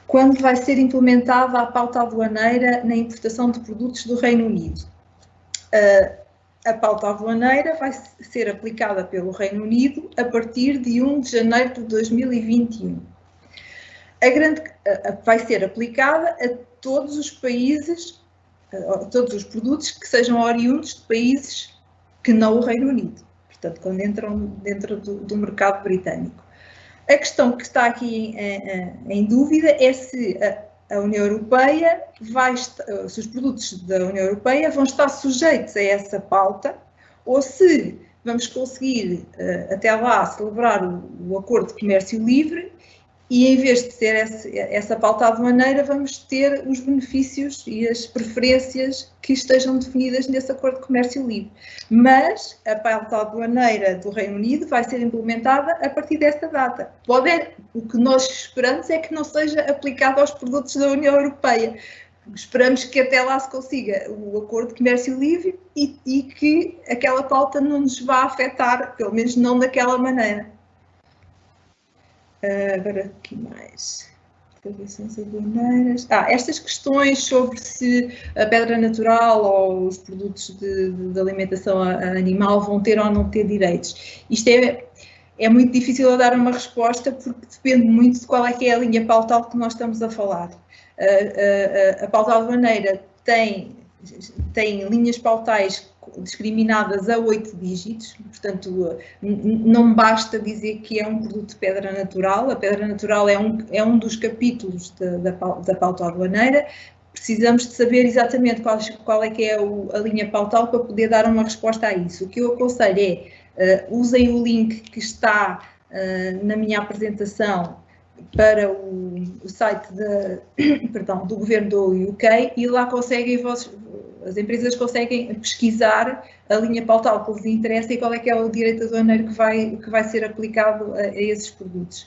Quando vai ser implementada a pauta aduaneira na importação de produtos do Reino Unido? A pauta aduaneira vai ser aplicada pelo Reino Unido a partir de 1 de janeiro de 2021. Vai ser aplicada a todos os países, a todos os produtos que sejam oriundos de países que não o Reino Unido, portanto, quando entram dentro do mercado britânico. A questão que está aqui em dúvida é se a União Europeia se os produtos da União Europeia vão estar sujeitos a essa pauta ou se vamos conseguir até lá celebrar o Acordo de Comércio Livre e em vez de ter essa pauta aduaneira vamos ter os benefícios e as preferências que estejam definidas nesse Acordo de Comércio Livre. Mas a pauta aduaneira do Reino Unido vai ser implementada a partir desta data. O que nós esperamos é que não seja aplicado aos produtos da União Europeia. Esperamos que até lá se consiga o Acordo de Comércio Livre e que aquela pauta não nos vá afetar, pelo menos não daquela maneira. Agora, aqui mais. Estas questões sobre se a pedra natural ou os produtos de alimentação animal vão ter ou não ter direitos. Isto é muito difícil de dar uma resposta porque depende muito de qual é que é a linha pautal que nós estamos a falar. A pauta aduaneira tem linhas pautais discriminadas a 8 dígitos, portanto não basta dizer que é um produto de pedra natural. A pedra natural é um dos capítulos da pauta aduaneira. Precisamos de saber exatamente qual é que é a linha pautal para poder dar uma resposta a isso. O que eu aconselho é usem o link que está na minha apresentação para o site do governo do UK e lá as empresas conseguem pesquisar a linha pautal que lhes interessa e qual é que é o direito aduaneiro que vai ser aplicado a esses produtos.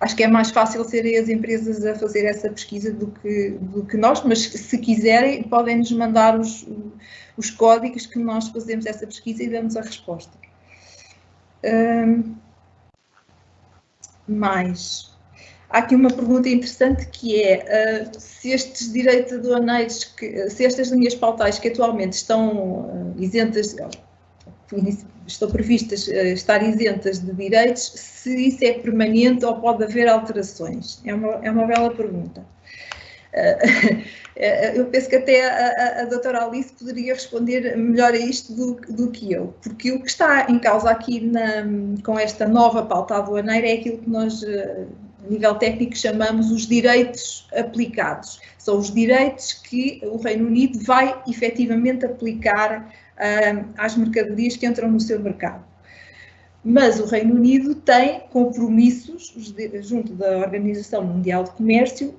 Acho que é mais fácil serem as empresas a fazer essa pesquisa do que nós, mas se quiserem podem nos mandar os códigos que nós fazemos essa pesquisa e damos a resposta. Há aqui uma pergunta interessante que é se estes direitos aduaneiros, se estas linhas pautais que atualmente estão estão previstas estar isentas de direitos, se isso é permanente ou pode haver alterações. É uma bela pergunta. Eu penso que até a doutora Alice poderia responder melhor a isto do que eu, porque o que está em causa aqui com esta nova pauta aduaneira é aquilo que nós, a nível técnico, chamamos os direitos aplicados. São os direitos que o Reino Unido vai efetivamente aplicar às mercadorias que entram no seu mercado. Mas o Reino Unido tem compromissos junto da Organização Mundial de Comércio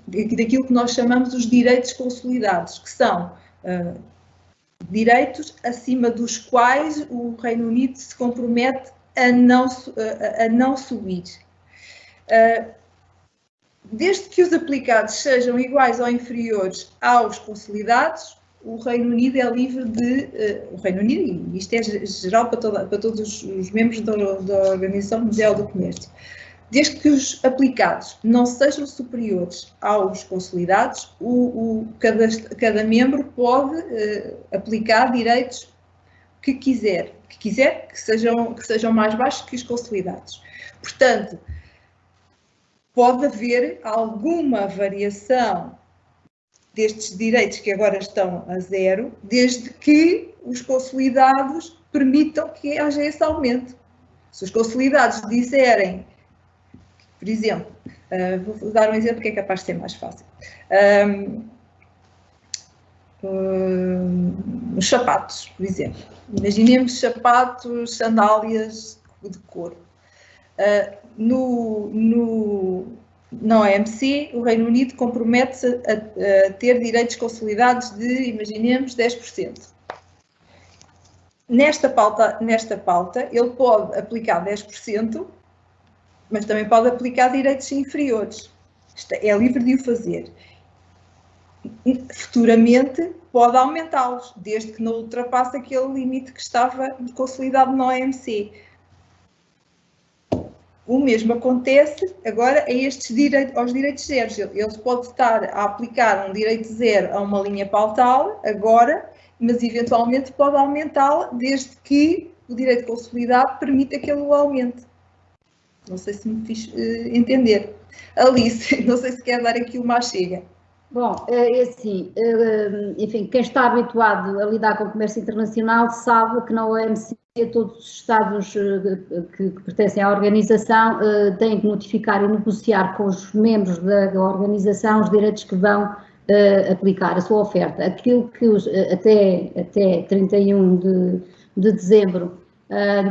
daquilo que nós chamamos os direitos consolidados, que são direitos acima dos quais o Reino Unido se compromete a não subir. Desde que os aplicados sejam iguais ou inferiores aos consolidados, o Reino Unido é livre o Reino Unido, e isto é geral para todos os membros da Organização Mundial do Comércio, desde que os aplicados não sejam superiores aos consolidados, cada membro pode aplicar direitos que quiser que sejam mais baixos que os consolidados. Portanto, pode haver alguma variação destes direitos que agora estão a zero, desde que os consolidados permitam que haja esse aumento. Se os consolidados disserem, por exemplo, vou dar um exemplo que é capaz de ser mais fácil. Os sapatos, por exemplo. Imaginemos sapatos, sandálias de couro. Na OMC, o Reino Unido compromete-se a ter direitos consolidados de, imaginemos, 10%. Nesta pauta, ele pode aplicar 10%, mas também pode aplicar direitos inferiores. É livre de o fazer. Futuramente pode aumentá-los, desde que não ultrapasse aquele limite que estava consolidado na OMC. O mesmo acontece agora aos direitos zeros. Ele pode estar a aplicar um direito zero a uma linha pautal agora, mas eventualmente pode aumentá-la desde que o direito consolidado permita que ele o aumente. Não sei se me fiz entender. Alice, não sei se quer dar aqui uma chega. Bom, é assim, enfim, quem está habituado a lidar com o comércio internacional sabe que na OMC todos os Estados que pertencem à organização têm que notificar e negociar com os membros da organização os direitos que vão aplicar a sua oferta. Aquilo que até 31 de dezembro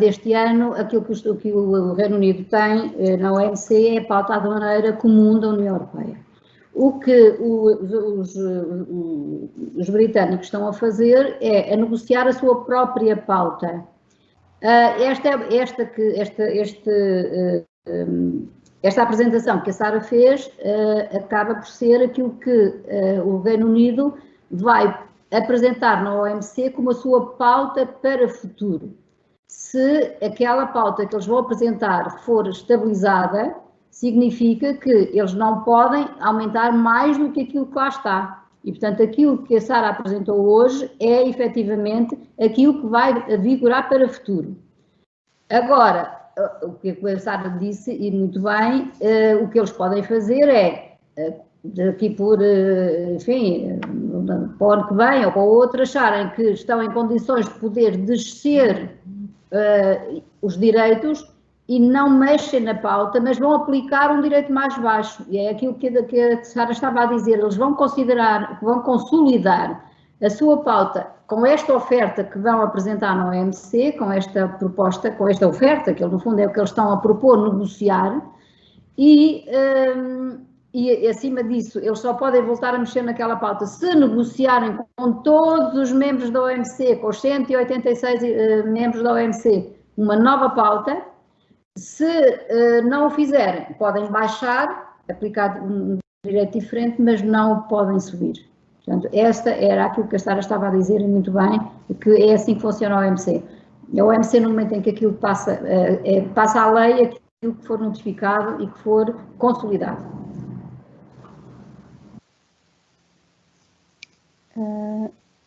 deste ano, aquilo que o Reino Unido tem na OMC é pautado de maneira comum da União Europeia. O que os britânicos estão a fazer é a negociar a sua própria pauta. Esta apresentação que a Sara fez acaba por ser aquilo que o Reino Unido vai apresentar na OMC como a sua pauta para o futuro. Se aquela pauta que eles vão apresentar for estabilizada, significa que eles não podem aumentar mais do que aquilo que lá está. E, portanto, aquilo que a Sara apresentou hoje é, efetivamente, aquilo que vai vigorar para o futuro. Agora, o que a Sara disse, e muito bem, o que eles podem fazer é, daqui por, enfim, para o ano que vem ou para o outro, acharem que estão em condições de poder descer os direitos e não mexem na pauta, mas vão aplicar um direito mais baixo. E é aquilo que a Sara estava a dizer, eles vão consolidar a sua pauta com esta oferta que vão apresentar na OMC, com esta proposta, com esta oferta, que no fundo é o que eles estão a propor negociar, e acima disso, eles só podem voltar a mexer naquela pauta se negociarem com todos os membros da OMC, com os 186 membros da OMC, uma nova pauta. Se não o fizerem, podem baixar, aplicar um direito diferente, mas não podem subir. Portanto, esta era aquilo que a Sara estava a dizer, e muito bem, que é assim que funciona a OMC. A OMC, no momento em que aquilo passa à lei, aquilo que for notificado e que for consolidado.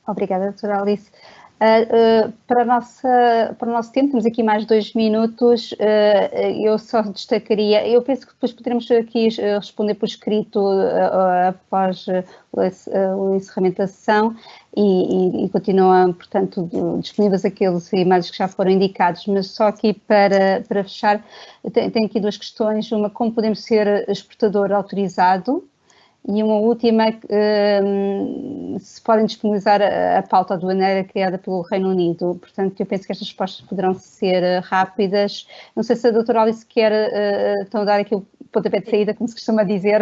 Obrigada, doutora Alice. Para o nosso tempo, temos aqui mais 2 minutos, eu só destacaria, eu penso que depois poderemos aqui responder por escrito após o encerramento da sessão e continuam, portanto, disponíveis aqueles e-mails que já foram indicados, mas só aqui para fechar, tenho aqui 2 questões, uma, como podemos ser exportador autorizado? E uma última, se podem disponibilizar a pauta aduaneira criada pelo Reino Unido. Portanto, eu penso que estas respostas poderão ser rápidas. Não sei se a doutora Alice quer então dar aqui o pontapé de saída, como se costuma dizer.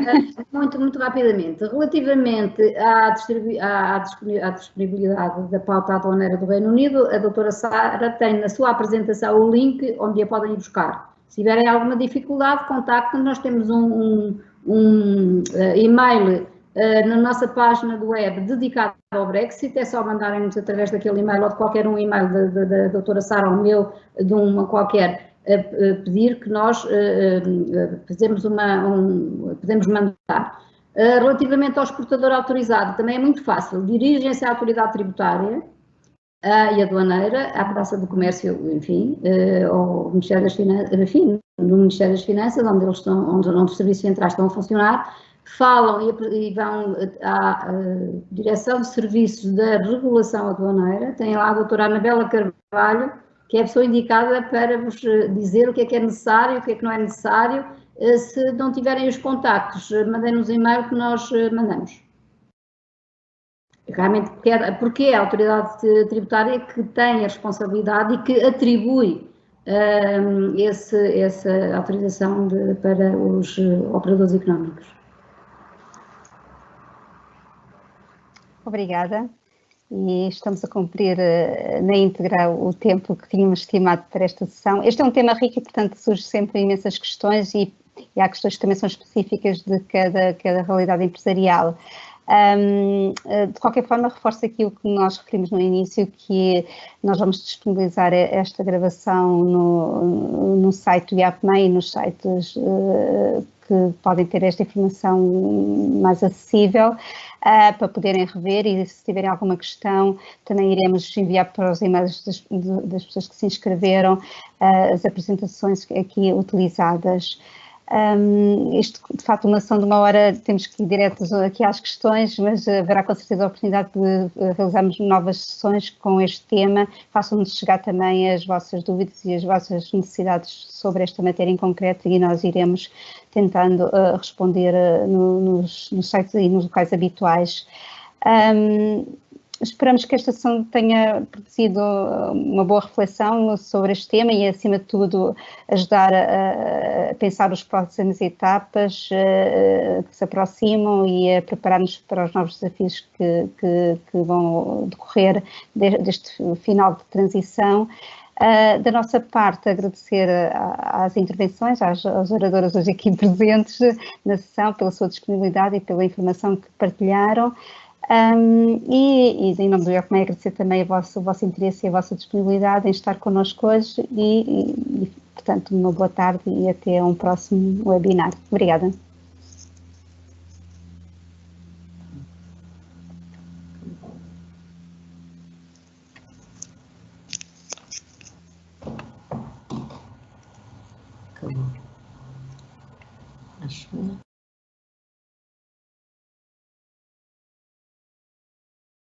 Muito rapidamente. Relativamente à disponibilidade da pauta aduaneira do Reino Unido, a doutora Sara tem na sua apresentação o link onde a podem ir buscar. Se tiverem alguma dificuldade, contactem-nos. Nós temos um e-mail na nossa página do web dedicado ao Brexit, é só mandarem-nos através daquele e-mail ou de qualquer um e-mail da doutora Sara ou meu, de uma qualquer, pedir que nós podemos mandar. Relativamente ao exportador autorizado, também é muito fácil, dirigem-se à autoridade tributária e aduaneira, à Praça do Comércio, enfim, ao Ministério das Finanças, enfim, no Ministério das Finanças, onde eles estão, onde os serviços centrais estão a funcionar, falam e vão à Direção de Serviços da Regulação Aduaneira, tem lá a doutora Anabela Carvalho, que é a pessoa indicada para vos dizer o que é necessário, o que é que não é necessário. Se não tiverem os contactos, mandem-nos e-mail que nós mandamos. Realmente, porque é a autoridade tributária que tem a responsabilidade e que atribui essa autorização para os operadores económicos. Obrigada. E estamos a cumprir na íntegra o tempo que tínhamos estimado para esta sessão. Este é um tema rico e, portanto, surge sempre imensas questões e há questões que também são específicas de cada realidade empresarial. De qualquer forma, reforço aqui o que nós referimos no início, que nós vamos disponibilizar esta gravação no site do IAPMEI e nos sites que podem ter esta informação mais acessível, para poderem rever, e se tiverem alguma questão também iremos enviar para os e-mails das pessoas que se inscreveram as apresentações aqui utilizadas. Isto, de facto, uma sessão de 1 hora, temos que ir direto aqui às questões, mas haverá com certeza a oportunidade de realizarmos novas sessões com este tema. Façam-nos chegar também as vossas dúvidas e as vossas necessidades sobre esta matéria em concreto e nós iremos tentando responder nos sites e nos locais habituais. Esperamos que esta sessão tenha produzido uma boa reflexão sobre este tema e, acima de tudo, ajudar a pensar as próximas etapas que se aproximam e a preparar-nos para os novos desafios que vão decorrer deste final de transição. Da nossa parte, agradecer às intervenções, às oradoras hoje aqui presentes na sessão, pela sua disponibilidade e pela informação que partilharam. E em nome do IAPMEI agradecer também o vosso interesse e a vossa disponibilidade em estar connosco hoje e, portanto, uma boa tarde e até um próximo webinar. Obrigada.